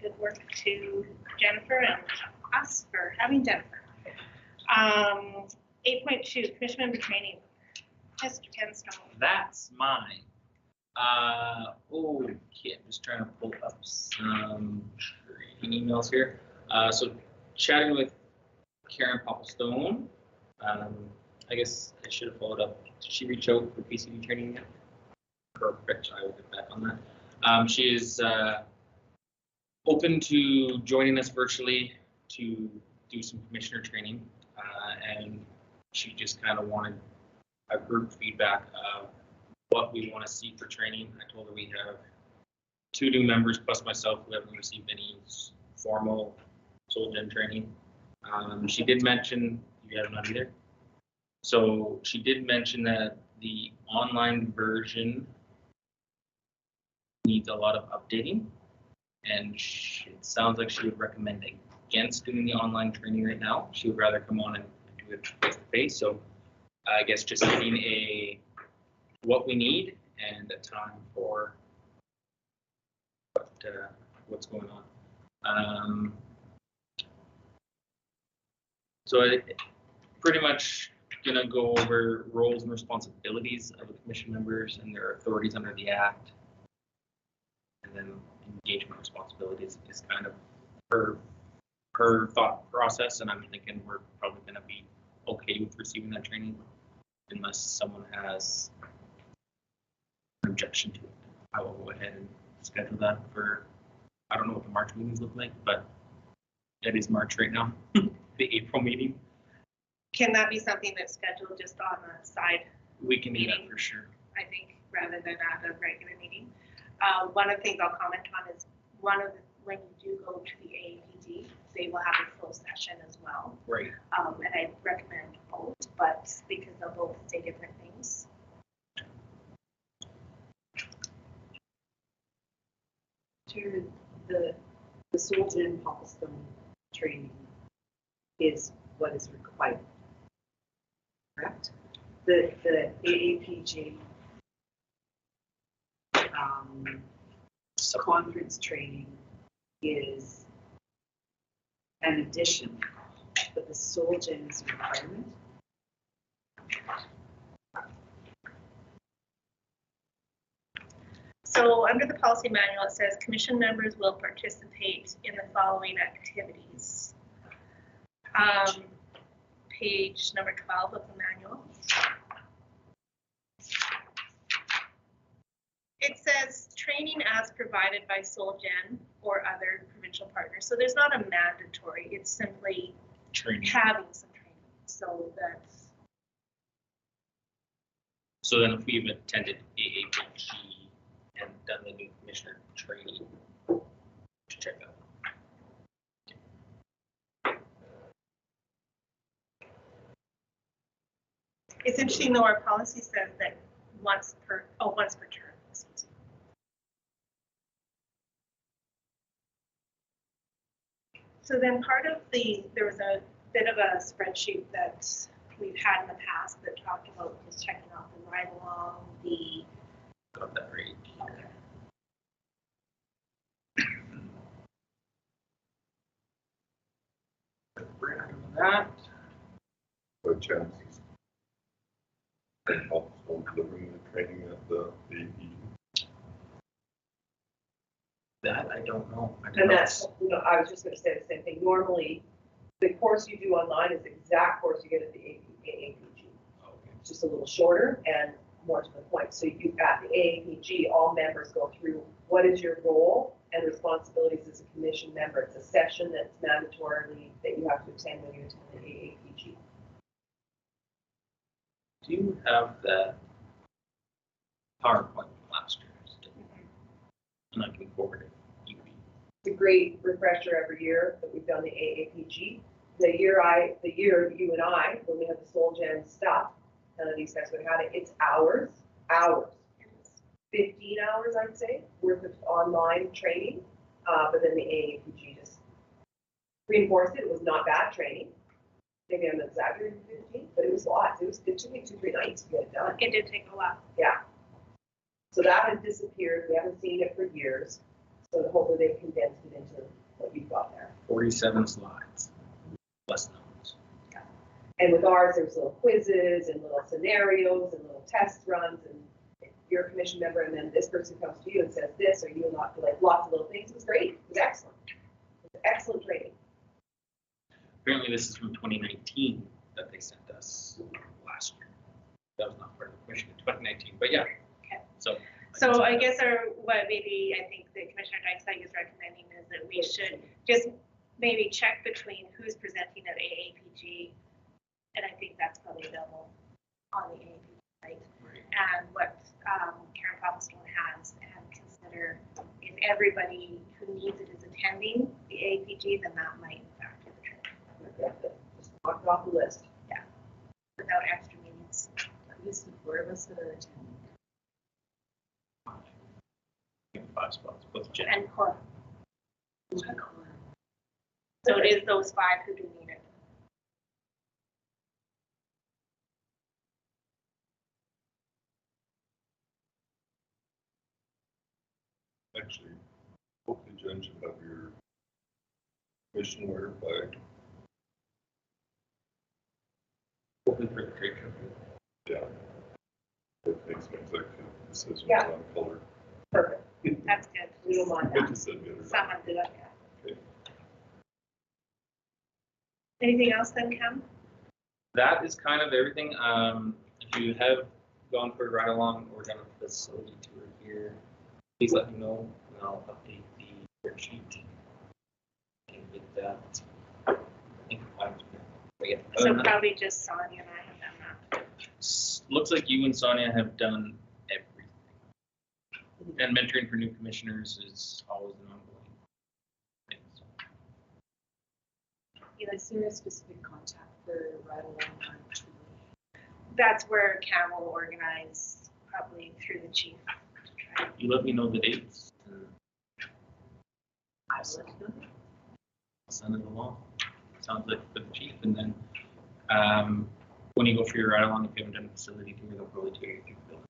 good work to Jennifer and us for having Jennifer. 8.2, commission member training. Mr. Kenstone. That's mine. Okay, I'm just trying to pull up some training emails here. So chatting with Karen Popplestone. I guess I should have followed up. Did she reach out for PCD training yet? Perfect. I will get back on that. She is open to joining us virtually to do some commissioner training, and she just kind of wanted a group feedback of what we want to see for training. I told her we have 2 new members plus myself who haven't received any formal SolGen training. She did mention, you have none either. So she did mention that the online version needs a lot of updating, and it sounds like she would recommend against doing the online training right now. She would rather come on and do it face to face. So I guess just getting what we need and a time for what's going on. So pretty much gonna go over roles and responsibilities of the commission members and their authorities under the act, and then engagement responsibilities is kind of her thought process, and I'm thinking we're probably gonna be okay with receiving that training unless someone has an objection to it. I will go ahead and schedule that for, I don't know what the March meetings look like, but it is March right now, the April meeting. Can that be something that's scheduled just on the side? We can do that Meeting. for sure. I think, rather than at a regular meeting. One of the things I'll comment on is when you do go to the AAPD, they will have a full session as well. Right. And I recommend both, but because they'll both say different things. Chair, the soldier and Popplestone training is what is required. Correct? The AAPJ conference training is an addition, but the soldier is a requirement. So under the policy manual, it says commission members will participate in the following activities. Page number 12 of the manual. It says training as provided by Solgen or other provincial partners. So there's not a mandatory, it's simply Training. having some training. So that's, So then if we've attended AAPG and done the new commissioner training, to check that out. it's interesting though, our policy says that once per term. So then there was a bit of a spreadsheet that we've had in the past that talked about just checking off the ride along, the. Got that right. Okay. That. What chances? Help delivering the training at the AEP. That I don't know. And that's, I was just gonna say the same thing. Normally, the course you do online is the exact course you get at the AAPG. Okay. It's just a little shorter and more to the point. So you, at the AAPG, all members go through what is your role and responsibilities as a commission member. It's a session that's mandatorily that you have to attend when you attend the AAPG. Do you have that PowerPoint from last year? And I can forward it. It's a great refresher every year that we've done the AAPG. The year you and I, when we had the Soul Gen stuff, none of these guys would have had it. It's hours, 15 hours, I'd say, worth of online training. But then the AAPG just reinforced it. It was not bad training. Maybe I'm exaggerating 15, but it was lots. It took me 2-3 nights to get it done. It did take a while. Yeah. So that has disappeared. We haven't seen it for years. So hopefully they've condensed it into what you've got there. 47 slides. Less notes. Yeah. And with ours, there's little quizzes and little scenarios and little test runs. And if you're a commission member and then this person comes to you and says this, or you not like lots of little things. It was great. It was excellent. It was excellent training. Apparently this is from 2019 that they sent us last year. That was not part of the commission in 2019, but yeah. Okay. So I guess what maybe I think the Commissioner Dykes is recommending is that we should just maybe check between who's presenting at AAPG, and I think that's probably available on the AAPG site, and what Karen Popplestone has, and consider if everybody who needs it is attending the AAPG, then that might factor the trip. Just knock it off the list. Yeah, without extra meetings. At least the 4 of us that are attending. 5 spots, both Jen. And Cora. So it is those 5 who do need it. Actually, hopefully Jen should have your commission wear by. Open for the trade show. Yeah. It makes an executive decision Yeah. on color. Perfect. That's good. We don't mind Good that. to said better. Someone did it, yeah. Okay. Anything else then, Cam? That is kind of everything. If you have gone for a ride along or done a facility tour here, please let me know and I'll update the worksheet and get that. I think but yeah, other So than that, probably just Sonia and I have done that. looks like you and Sonia have done everything. And mentoring for new commissioners is always an ongoing thing. So. Is there a specific contact for ride along or tour? That's where Cam will organize, probably through the chief. To try. You let me know the dates. So I'll send it along. Sounds like for the chief, and then when you go for your ride along, if you haven't done a facility tour, they'll probably take you through the building.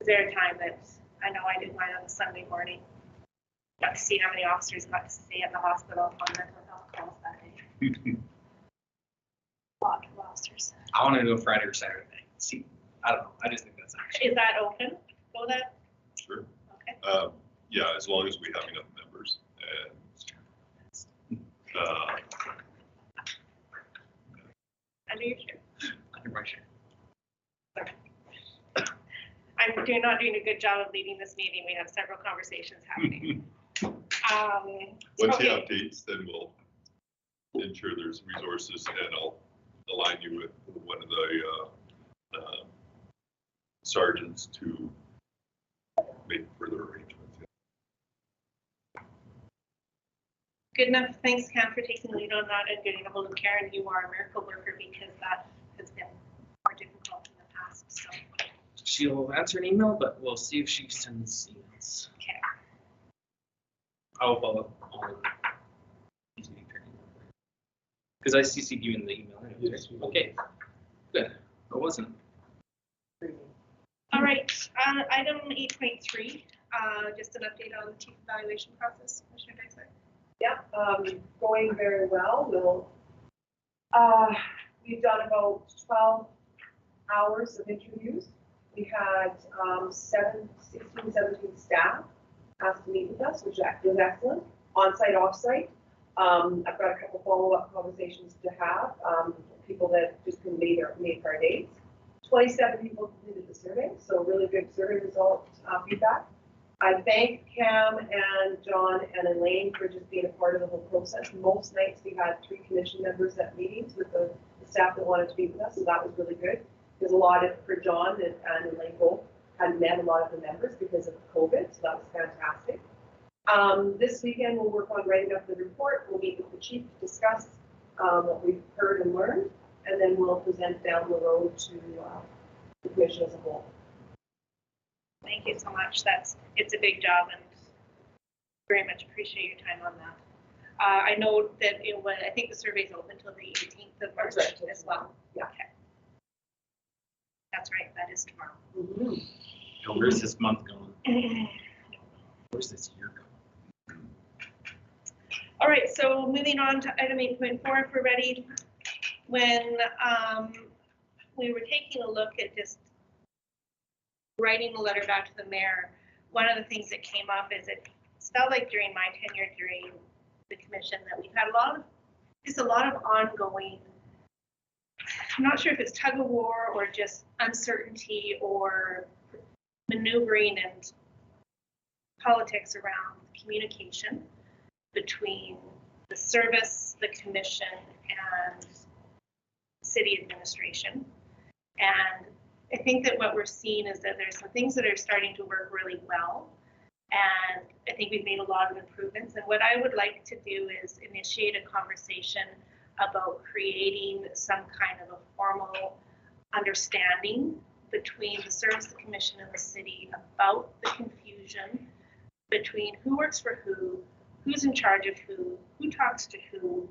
Is there a time that, I know I did mine on a Sunday morning, got to see how many officers got to stay at the hospital on mental health calls that day. A lot of officers. I want to do a Friday or Saturday. See, I don't know. I just think that's actually. Is that open? Go that? Sure. Okay. Yeah, as long as we have enough members and, Under your chair. Under my chair. I'm not doing a good job of leading this meeting. We have several conversations happening. once you Okay. have dates, then we'll ensure there's resources, and I'll align you with one of the sergeants to make further arrangements. Good enough. Thanks, Cam, for taking the lead on that and getting a hold of Karen. You are a miracle worker because that has been more difficult in the past. So, She'll answer an email, but we'll see if she sends emails. okay. I'll follow up on because I CC'd you in the email. Yes. Okay, good. I wasn't. All right. Item 8.3, just an update on the chief evaluation process. Commissioner Dexter. Yeah, going very well. We've done about 12 hours of interviews. We had 16, 17 staff asked to meet with us, which was excellent, on-site, off-site. I've got a couple follow-up conversations to have, people that just couldn't make our dates. 27 people completed the survey, so really good survey result feedback. I thank Cam and John and Elaine for just being a part of the whole process. Most nights we had 3 commission members at meetings with the staff that wanted to meet with us, so that was really good. There's a lot of, for John and Elaine both, hadn't met a lot of the members because of COVID, so that was fantastic. This weekend we'll work on writing up the report. We'll meet with the chief to discuss what we've heard and learned, and then we'll present down the road to the commission as a whole. Thank you so much. It's a big job, and very much appreciate your time on that. I know that I think the survey is open until the 18th of March as well. Yeah. Okay. That's right. That is tomorrow. Mm-hmm. Yo, where's this month going? Where's this year going? All right. So moving on to item 8.4, if we're ready. When we were taking a look at just writing a letter back to the mayor, one of the things that came up is it felt like during my tenure during the commission that we've had a lot of ongoing, I'm not sure if it's tug of war or just uncertainty or maneuvering and politics around communication between the service, the commission, and city administration. And I think that what we're seeing is that there's some things that are starting to work really well. And I think we've made a lot of improvements. And what I would like to do is initiate a conversation about creating some kind of a formal understanding between the service, the commission, and the city about the confusion between who works for who's in charge of who talks to who.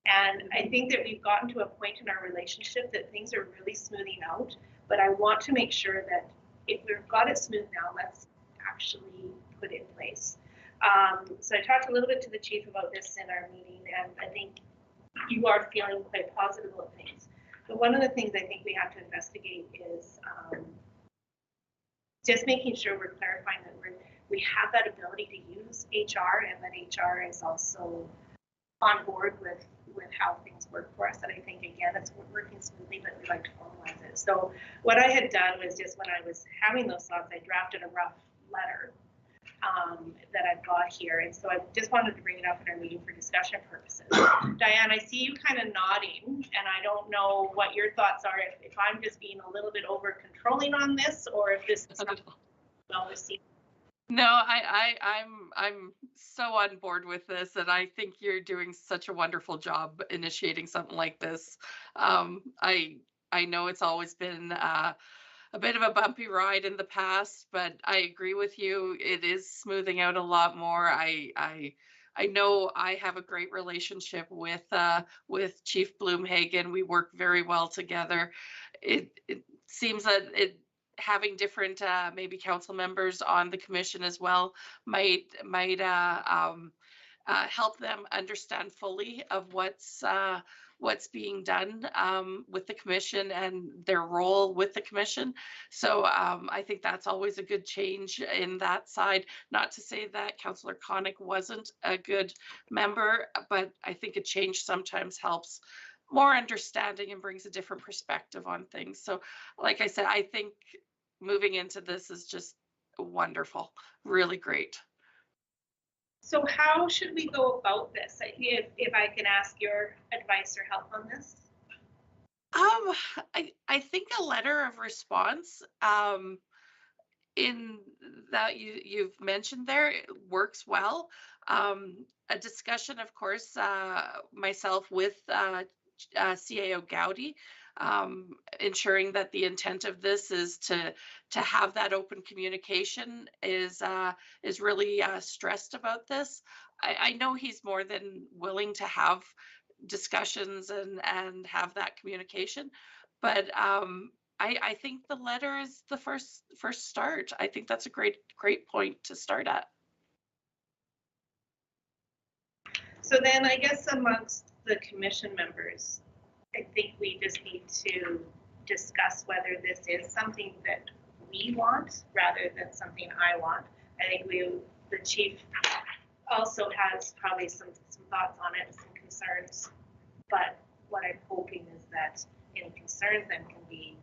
And I think that we've gotten to a point in our relationship that things are really smoothing out. But I want to make sure that if we've got it smooth now, let's actually put it in place. So I talked a little bit to the chief about this in our meeting, and I think you are feeling quite positive about things. But one of the things I think we have to investigate is just making sure we're clarifying that we have that ability to use HR, and that HR is also on board with how things work for us. And I think, again, it's working smoothly, but we'd like to formalize it. So what I had done was just when I was having those thoughts, I drafted a rough letter that I've got here. And so I just wanted to bring it up in our meeting for discussion purposes. Diane, I see you kind of nodding, and I don't know what your thoughts are, if I'm just being a little bit over controlling on this, or if this is something well received. No, I'm so on board with this, and I think you're doing such a wonderful job initiating something like this. I know it's always been a bit of a bumpy ride in the past, but I agree with you. It is smoothing out a lot more. I know I have a great relationship with Chief Bloomhagen. We work very well together. It seems that having different maybe council members on the commission as well might help them understand fully of what's being done with the commission and their role with the commission. So I think that's always a good change in that side. Not to say that Councillor Connick wasn't a good member, but I think a change sometimes helps more understanding and brings a different perspective on things. So like I said, I think moving into this is just wonderful, really great. So how should we go about this? If I can ask your advice or help on this? I think a letter of response in that you've mentioned there works well. A discussion, of course, myself with CAO Gowdy, ensuring that the intent of this is to have that open communication is really stressed about this. I know he's more than willing to have discussions and have that communication, but I think the letter is the first start. I think that's a great point to start at. So then I guess amongst the commission members, I think we just need to discuss whether this is something that we want rather than something I want. I think the chief also has probably some thoughts on it, some concerns, but what I'm hoping is that any concerns then can be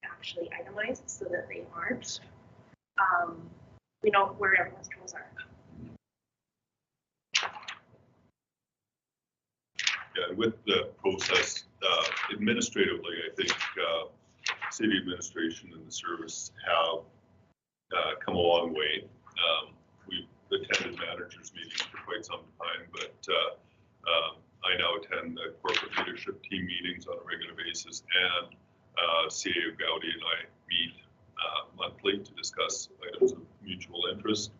actually itemized so that they aren't, we know where everyone's goals are. Yeah, with the process, administratively, I think city administration and the service have come a long way. We've attended managers meetings for quite some time, but I now attend the corporate leadership team meetings on a regular basis, and CAO Gowdy and I meet monthly to discuss items of mutual interest.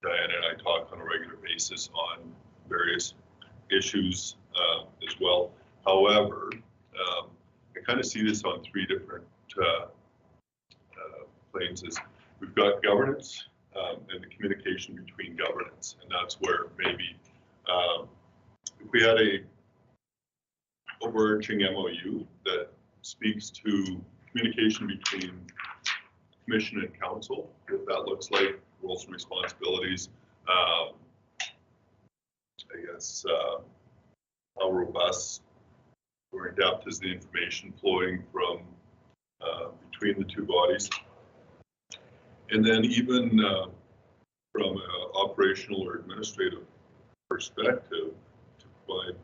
Diana and I talk on a regular basis on various issues as well. However, I kind of see this on three different planes. We've got governance and the communication between governance, and that's where maybe if we had a overarching MOU that speaks to communication between commission and council, what that looks like, roles and responsibilities, I guess how robust or in depth is the information flowing from between the two bodies, and then even from an operational or administrative perspective to provide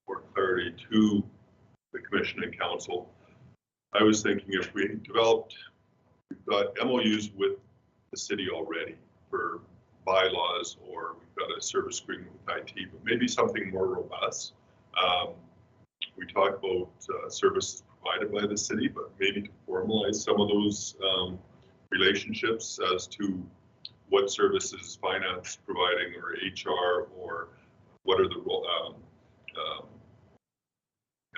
more clarity to the commission and council. I was thinking if we developed, we've got MOUs with the city already for bylaws, or we've got a service agreement with IT, but maybe something more robust. We talk about services provided by the city, but maybe to formalize some of those relationships as to what services finance providing, or HR, or what are the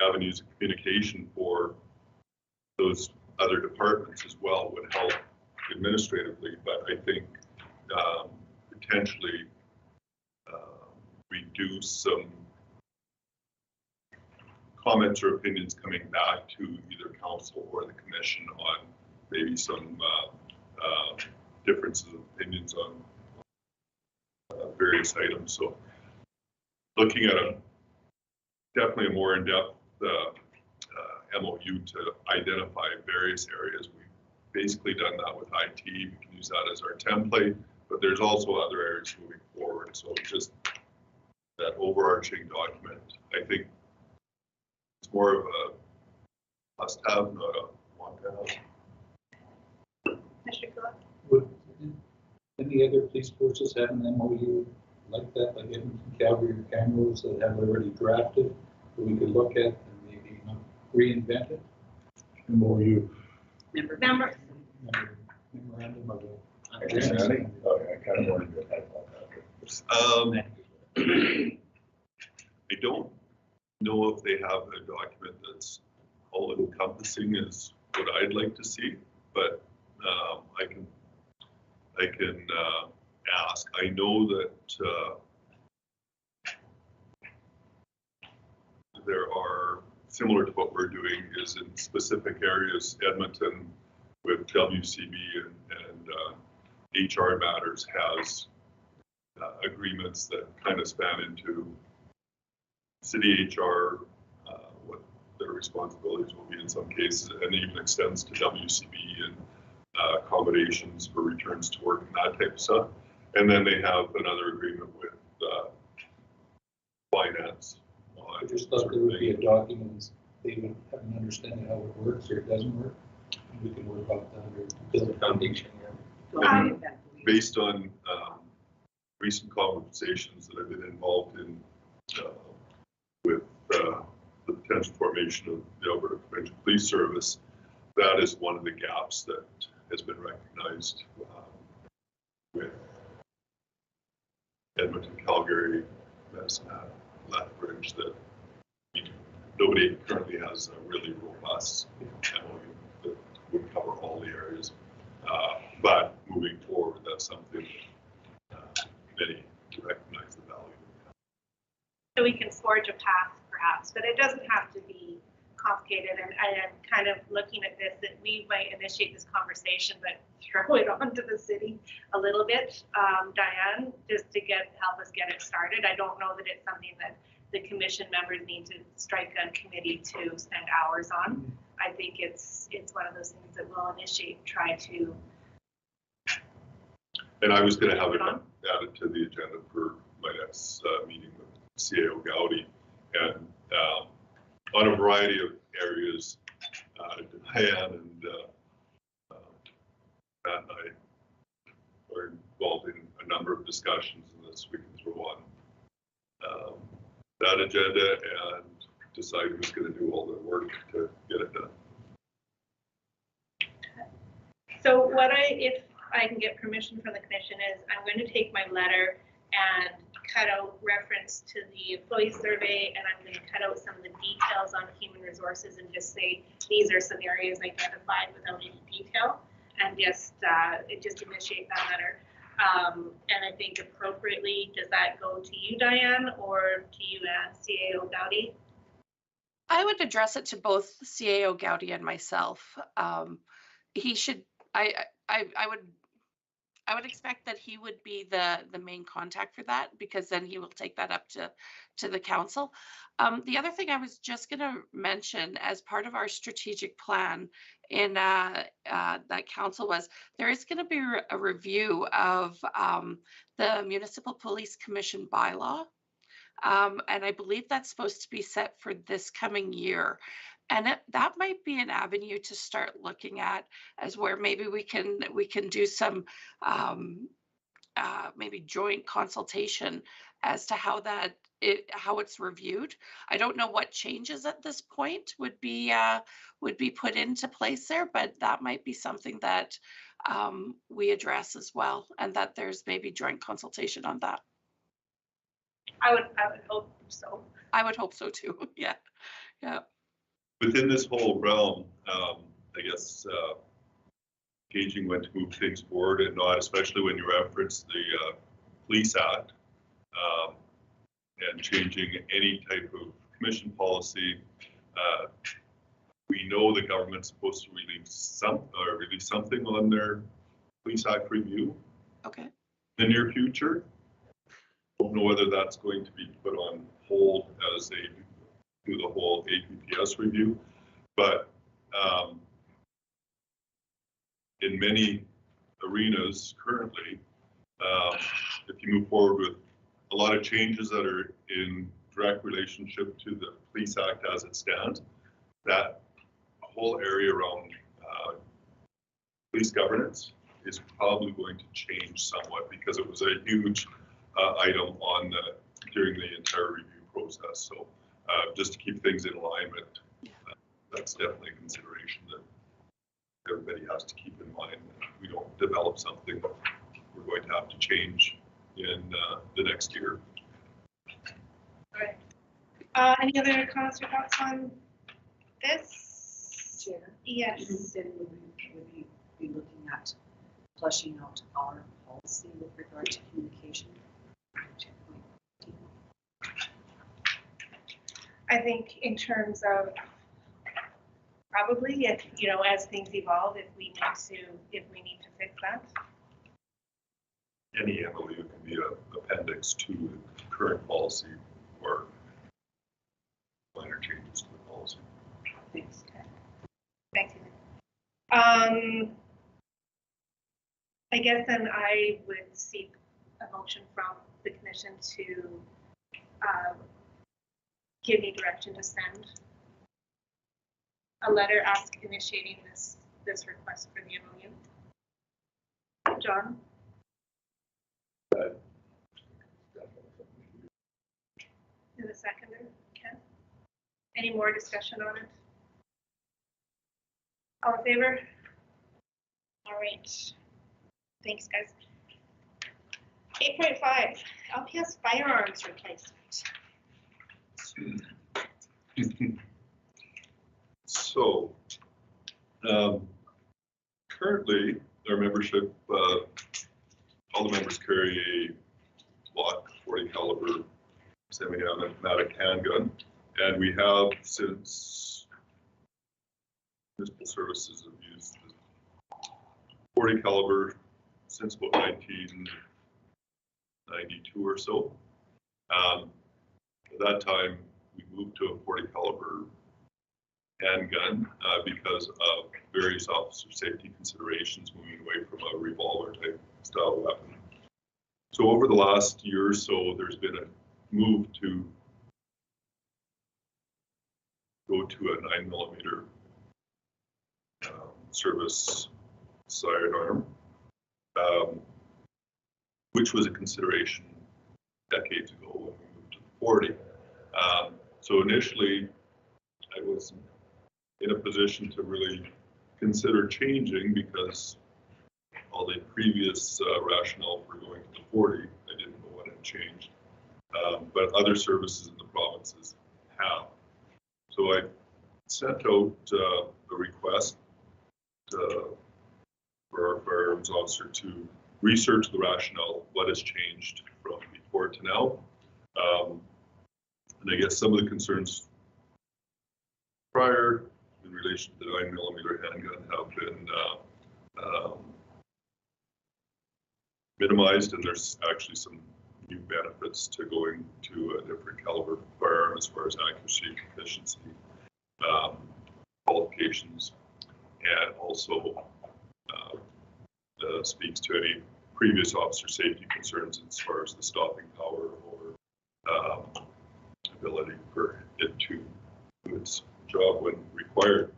avenues of communication for those other departments as well would help administratively, but I think potentially reduce some comments or opinions coming back to either council or the commission on maybe some differences of opinions on various items. So looking at definitely a more in-depth MOU to identify various areas. We've basically done that with IT. We can use that as our template, but there's also other areas moving forward. So just that overarching document, I think it's more of a must-have, not a want-to-have. Would any other police forces have an MOU like that, like Edmonton, Calgary, or Kamloops that have already drafted, that we could look at and reinvent it. MOU. Member, Memorandum of Understanding? Oh, yeah, I kind of wanted to add I don't know if they have a document that's all encompassing as what I'd like to see, but I can ask. I know that there are, similar to what we're doing, is in specific areas, Edmonton with WCB and HR matters has agreements that kind of span into city HR, what their responsibilities will be in some cases, and even extends to WCB and accommodations for returns to work and that type of stuff. And then they have another agreement with finance. I just thought there would be a document, they would have an understanding how it works or it doesn't work. And we can work off that or build a foundation. Based on recent conversations that I've been involved in with the potential formation of the Alberta Provincial Police Service, that is one of the gaps that has been recognized with Edmonton, Calgary, Medicine, Lethbridge, that nobody currently has a really robust MOU that would cover all the areas. But moving forward, that's something many recognize the value. so we can forge a path perhaps, but it doesn't have to be complicated. And I am kind of looking at this, that we might initiate this conversation, but throw it onto the city a little bit, Diane, just to help us get it started. I don't know that it's something that the commission members need to strike a committee to spend hours on. I think it's one of those things that we'll initiate, try to. And I was going to have it added to the agenda for my next meeting with CAO Gowdy, and on a variety of areas, Diane and Matt and I are involved in a number of discussions in this. We can throw on that agenda and decide who's going to do all the work to get it done. So if I can get permission from the commission, is I'm going to take my letter and cut out reference to the employee survey, and I'm going to cut out some of the details on human resources and just say these are some areas identified without any detail, and just initiate that letter. And I think appropriately, does that go to you, Diane, or to you and CAO Gowdy? I would address it to both CAO Gowdy and myself. He should, I would expect that he would be the main contact for that, because then he will take that up to the council. The other thing I was just going to mention as part of our strategic plan in that council was there is going to be a review of the Municipal Police Commission bylaw. And I believe that's supposed to be set for this coming year. And that might be an avenue to start looking at, as where maybe we can do some maybe joint consultation as to how it's reviewed. I don't know what changes at this point would be put into place there, but that might be something that we address as well, and that there's maybe joint consultation on that. I would hope so. I would hope so too. Yeah. Within this whole realm, I guess gauging when to move things forward and not, especially when you reference the Police Act and changing any type of commission policy. We know the government's supposed to release something on their Police Act review. Okay. In the near future. Don't know whether that's going to be put on hold as they do the whole APPS review, but in many arenas currently, if you move forward with a lot of changes that are in direct relationship to the Police Act as it stands, that whole area around police governance is probably going to change somewhat, because it was a huge item on during the entire review process. So just to keep things in alignment, that's definitely a consideration that everybody has to keep in mind. That we don't develop something we're going to have to change in the next year. All right. Any other comments or thoughts on this? Chair? Yes. Then would we be looking at fleshing out our policy with regard to communication? I think in terms of probably, if you know, as things evolve, if we need to fix that. Any MOU can be an appendix to the current policy or minor changes to the policy. Thanks. Thank you. I guess then I would seek a motion from the commission to give me direction to send a letter initiating this request for the MOU. John? And the seconder, Ken? Any more discussion on it? All in favor? All right. Thanks, guys. 8.5, LPS firearms replacement. So, currently, our membership, all the members carry a Glock 40 caliber semi-automatic handgun, and we have, since municipal services have used the 40 caliber since about 1992 or so. At that time, we moved to a 40 caliber handgun because of various officer safety considerations, moving away from a revolver type style weapon. So over the last year or so, there's been a move to go to a 9mm service sidearm, which was a consideration decades ago when we moved to the 40. So initially, I wasn't in a position to really consider changing because all the previous rationale for going to the 40, I didn't know what had changed. But other services in the provinces have. So I sent out a request for our firearms officer to research the rationale, what has changed from before to now. And I guess some of the concerns prior in relation to the 9mm handgun have been minimized, and there's actually some new benefits to going to a different caliber firearm as far as accuracy, efficiency, qualifications, and also speaks to any previous officer safety concerns as far as the stopping power or ability for it to do its job when required.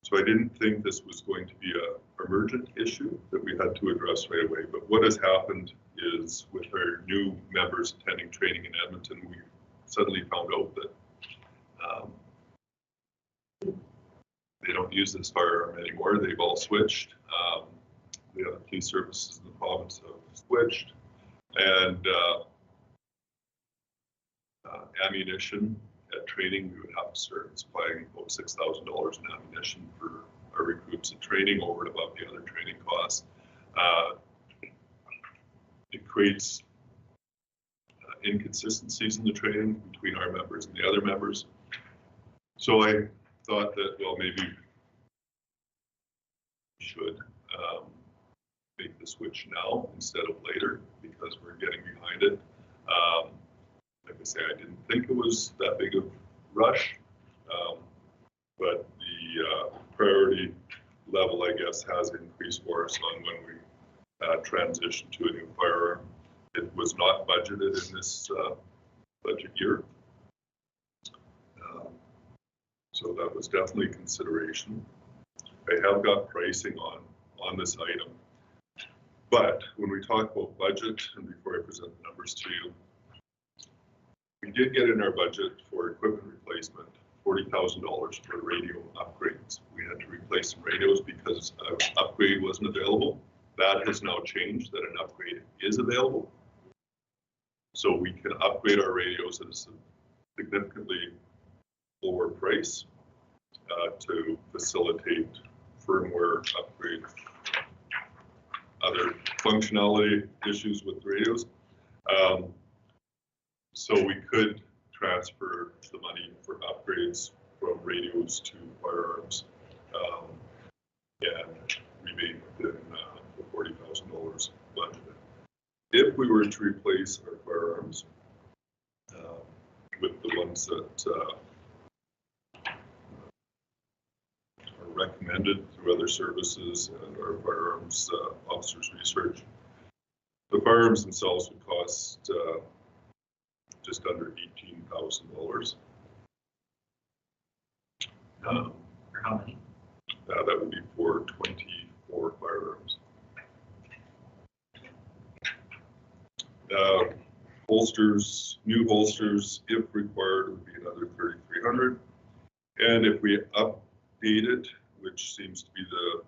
So I didn't think this was going to be an emergent issue that we had to address right away. But what has happened is with our new members attending training in Edmonton, we suddenly found out that they don't use this firearm anymore. They've all switched. The other police services in the province have switched. And ammunition at training, we would have to start supplying about $6,000 in ammunition for our recruits at training over and above the other training costs. It creates inconsistencies in the training between our members and the other members. So I thought that, well, maybe we should make the switch now instead of later because we're getting behind it. Like I say, I didn't think it was that big of a rush, but the priority level, I guess, has increased for us on when we transition to a new firearm. It was not budgeted in this budget year. So that was definitely a consideration. I have got pricing on this item. But when we talk about budget, and before I present the numbers to you, we did get in our budget for equipment replacement $40,000 for radio upgrades. We had to replace some radios because an upgrade wasn't available. That has now changed, that an upgrade is available. So we can upgrade our radios at a significantly lower price to facilitate firmware upgrade, other functionality issues with radios. So we could transfer the money for upgrades from radios to firearms and remain within the $40,000 budget. If we were to replace our firearms with the ones that are recommended through other services and our firearms officers research, the firearms themselves would cost just under $18,000. For how many? That would be for 24 firearms. Holsters, new holsters, if required, would be another $3,300. And if we update it, which seems to be the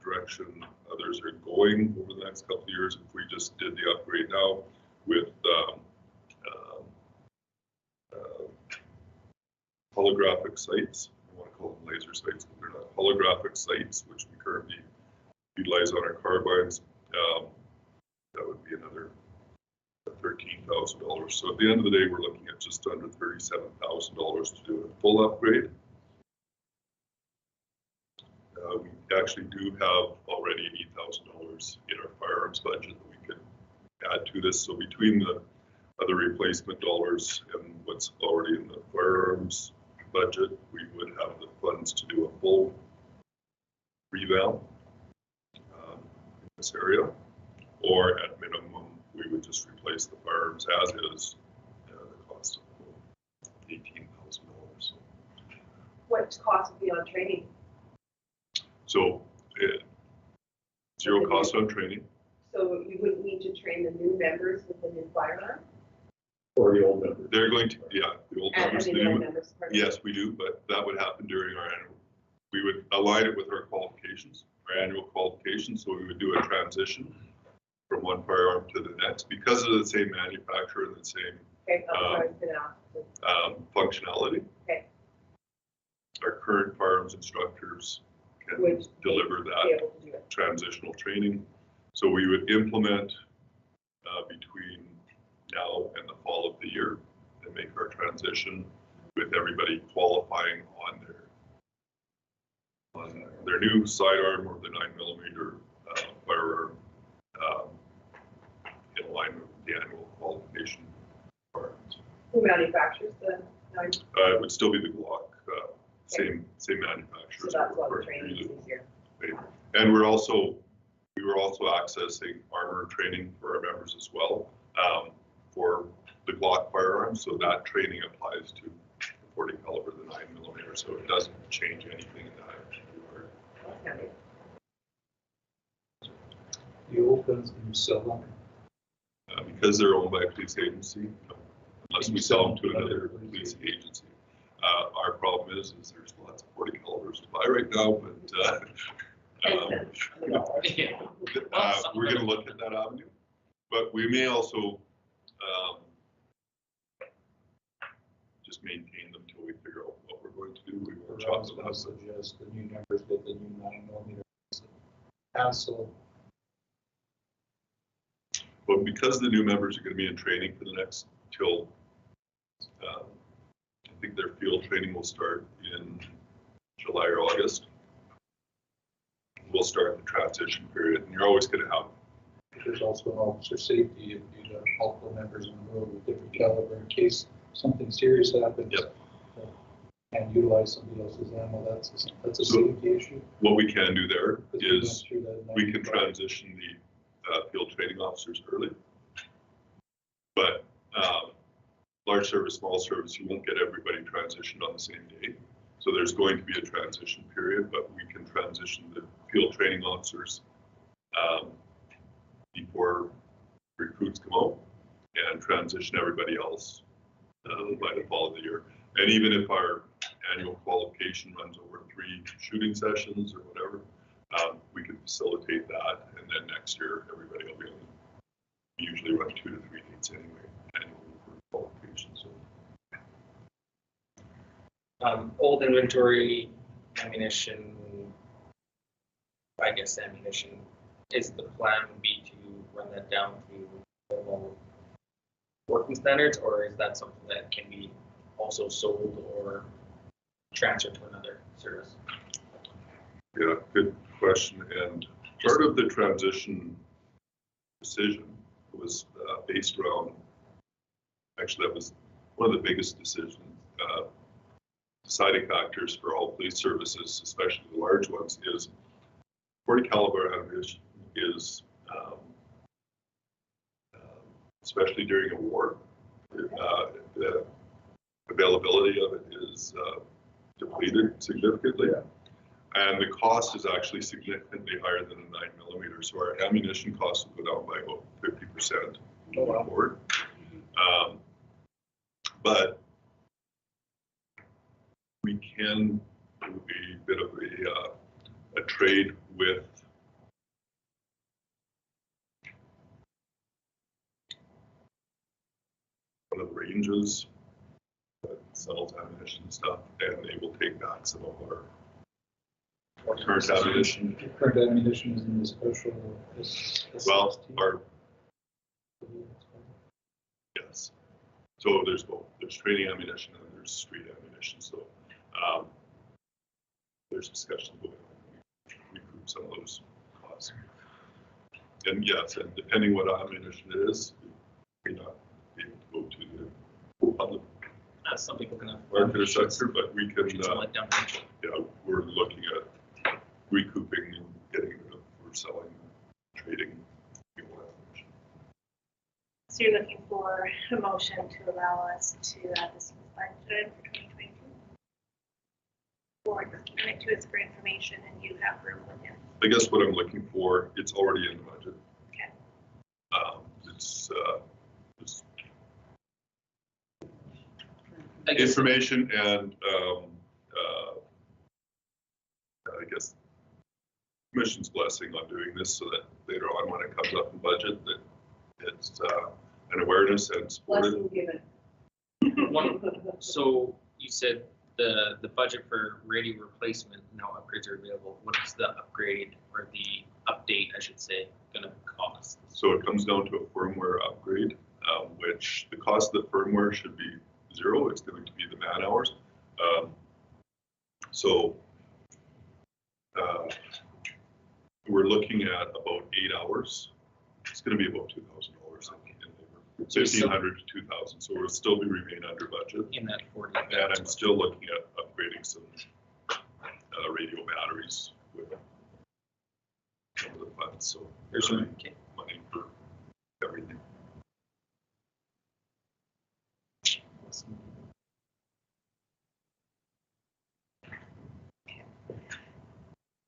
direction others are going over the next couple of years, if we just did the upgrade now with holographic sights, I want to call them laser sights, but they're not holographic sights, which we currently utilize on our carbines, that would be another $13,000. So at the end of the day, we're looking at just under $37,000 to do a full upgrade. We actually do have already $8,000 in our firearms budget that we could add to this. So between the other replacement dollars and what's already in the firearms budget, we would have the funds to do a full revamp in this area, or at minimum, we would just replace the firearms as is, the cost of $18,000. What cost would be on training? So zero cost on training. So you wouldn't need to train the new members with the new firearm? Or the old members. They're going to, yeah, the old members. And the old members, pardon. Yes, we do, but that would happen during our annual. We would align it with our qualifications, our annual qualifications. So we would do a transition from one firearm to the next because of the same manufacturer and the same Okay, that's what I was gonna ask. functionality. Okay. Our current firearms instructors can Would deliver be that able to do it. transitional training. So we would implement between now and the fall of the year and make our transition with everybody qualifying on their new sidearm or the 9mm firearm in alignment with the annual qualification requirements. Who manufactures the nine? It would still be the Glock, same manufacturer. So that's why the training is easier. And we were also accessing armor training for our members as well for the Glock firearm. So that training applies to the 40 caliber, the 9mm. So it doesn't change anything in that regard. Okay. The old guns, can you sell them? Because they're owned by a police agency, unless we sell them to another police agency. Our problem is there's lots of 40 calibers to buy right now, but we're going to look at that avenue. But we may also just maintain them until we figure out what we're going to do. We will chop them up. Suggest the new numbers with the new 9mm hassle. But because the new members are going to be in training for the next till, I think their field training will start in July or August. We'll start the transition period, and you're always going to have. There's also an officer safety if you have multiple members on the road with different caliber in case something serious happens. Yep. And utilize somebody else's ammo. That's a safety issue. What we can do there is we can 95. transition the field training officers early. But large service, small service, you won't get everybody transitioned on the same day. So there's going to be a transition period, but we can transition the field training officers before recruits come out and transition everybody else by the fall of the year. And even if our annual qualification runs over 3 shooting sessions or whatever, we can facilitate that. And then next year, everybody will be able to usually run 2 to 3 dates anyway, annually for qualification. So. Old inventory, ammunition, I guess ammunition, is the plan be to run that down to normal working standards, or is that something that can be also sold or transferred to another service? Yeah, good question. And part of the transition decision was based around, actually that was one of the biggest decisions, deciding factors for all police services, especially the large ones, is 40 caliber ammunition is, especially during a war, the availability of it is depleted significantly. And the cost is actually significantly higher than the 9mm. So our ammunition costs will go down by about 50% moving forward. But we can do a bit of a trade with one of the ranges that sells ammunition and stuff, and they will take back some of our current ammunition. Current ammunition is in the special. Well, yes. So there's both. There's training ammunition and there's street ammunition. So there's discussion going on. We recoup some of those costs. And yes, and depending what ammunition it is, we may not be able to go to the public Some people can market sector, but we can. Yeah, we're looking at recouping and getting rid of for selling, trading. So you're looking for a motion to allow us to add this budget for 2022? Or commit to it for information and you have room within? I guess what I'm looking for, it's already in the budget. Okay. It's information and I guess Commission's blessing on doing this so that later on when it comes up in budget that it's an awareness and supported. Blessing given. So you said the budget for radio replacement, now upgrades are available. What is the upgrade or the update, I should say, going to cost? So it comes down to a firmware upgrade, which the cost of the firmware should be zero. It's going to be the man hours. So we're looking at about 8 hours. It's going to be about $2,000 in labor, 1,500 to 2,000. So we'll still remain under budget. In that 40. And I'm still looking at upgrading some radio batteries with some of the funds. So there's some money for everything.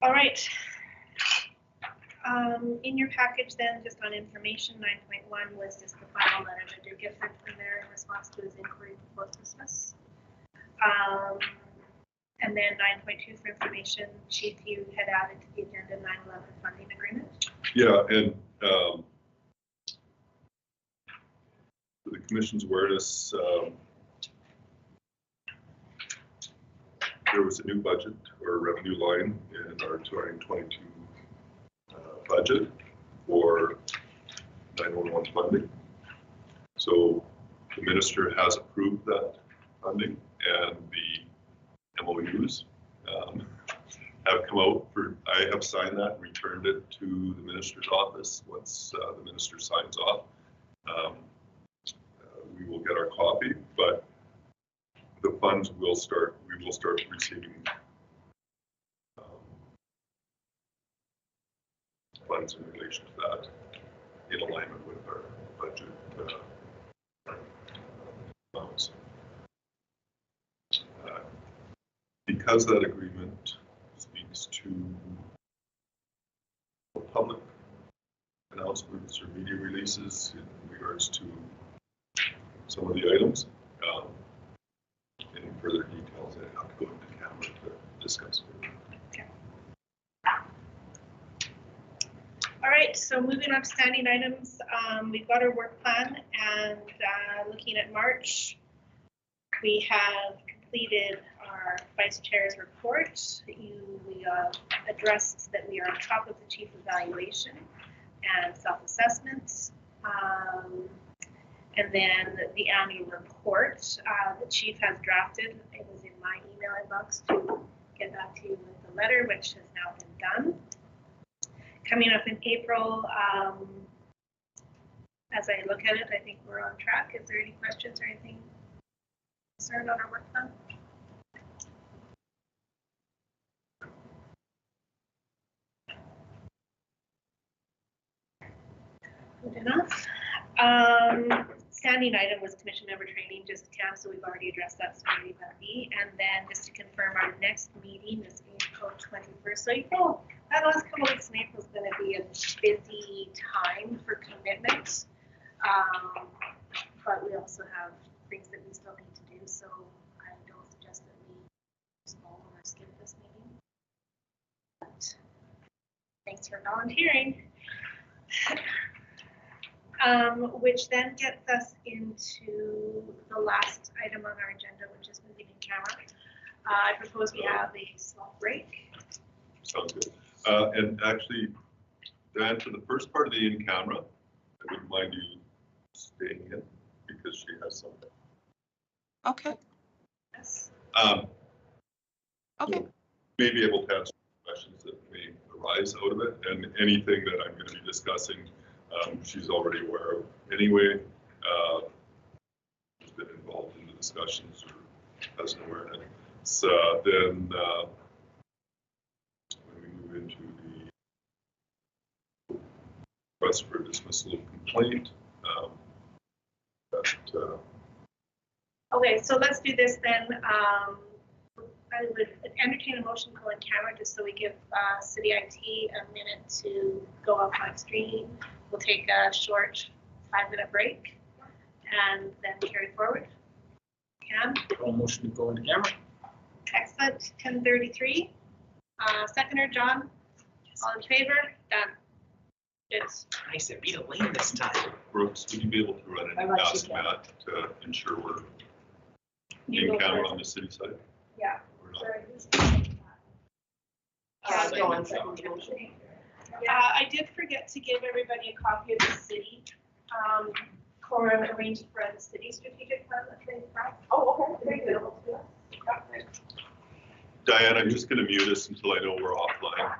All right. In your package then, just on information, 9.1 was just the final letter that did get sent from there in response to his inquiry before Christmas. And then 9.2 for information, Chief, you had added to the agenda 9/11 funding agreement. Yeah, and for the Commission's awareness, there was a new budget or revenue line in our 2022 budget for 911 funding. So the minister has approved that funding, and the MOUs have come out for, I have signed that and returned it to the minister's office. Once the minister signs off, we will get our copy, but the funds will start, we will start receiving funds in relation to that in alignment with our budget amounts. Because that agreement speaks to public announcements or media releases in regards to some of the items, any further details, I have to go into camera to discuss it. All right, so moving on to standing items, we've got our work plan, and looking at March, we have completed our vice chair's report. We addressed that we are on top of the chief evaluation and self-assessments. And then the annual report, the chief has drafted. It was in my email inbox to get back to you with the letter, which has now been done. Coming up in April, as I look at it, I think we're on track. Is there any questions or anything concerned on our work plan? Good enough. Standing item was commission member training, just Cam, so we've already addressed that, so leave that be. And then just to confirm, our next meeting is April 21st. So April, that last couple of weeks in April is going to be a busy time for commitments. But we also have things that we still need to do, so I don't suggest that we postpone or skip this meeting. But thanks for volunteering. Which then gets us into the last item on our agenda, which is moving in camera. I propose we have a small break. Sounds good. And actually, Dan, for the first part of the in camera, I wouldn't mind you staying in because she has something. Okay. Yes. Okay. May be able to answer questions that may arise out of it, and anything that I'm going to be discussing, she's already aware of anyway. She's been involved in the discussions or has an awareness. So then when we move into the request for dismissal of complaint, Okay, so let's do this then. I would entertain a motion to go in camera just so we give City IT a minute to go off live stream. We'll take a short 5-minute break and then carry forward. Cam? All motion to go into camera. Excellent. 10:33. Seconder, John? All in favor? Done. Good. Nice to beat a lane this time. Brooks, would you be able to run I an like ask you, Matt to ensure we're You in go camera first. on the city side? Yeah. Or not? Sorry. Go on, second motion. I did forget to give everybody a copy of the city quorum arranged for the city strategic plan that they brought. Oh, okay. Very good. Available to us. Diane, I'm just going to mute us until I know we're offline.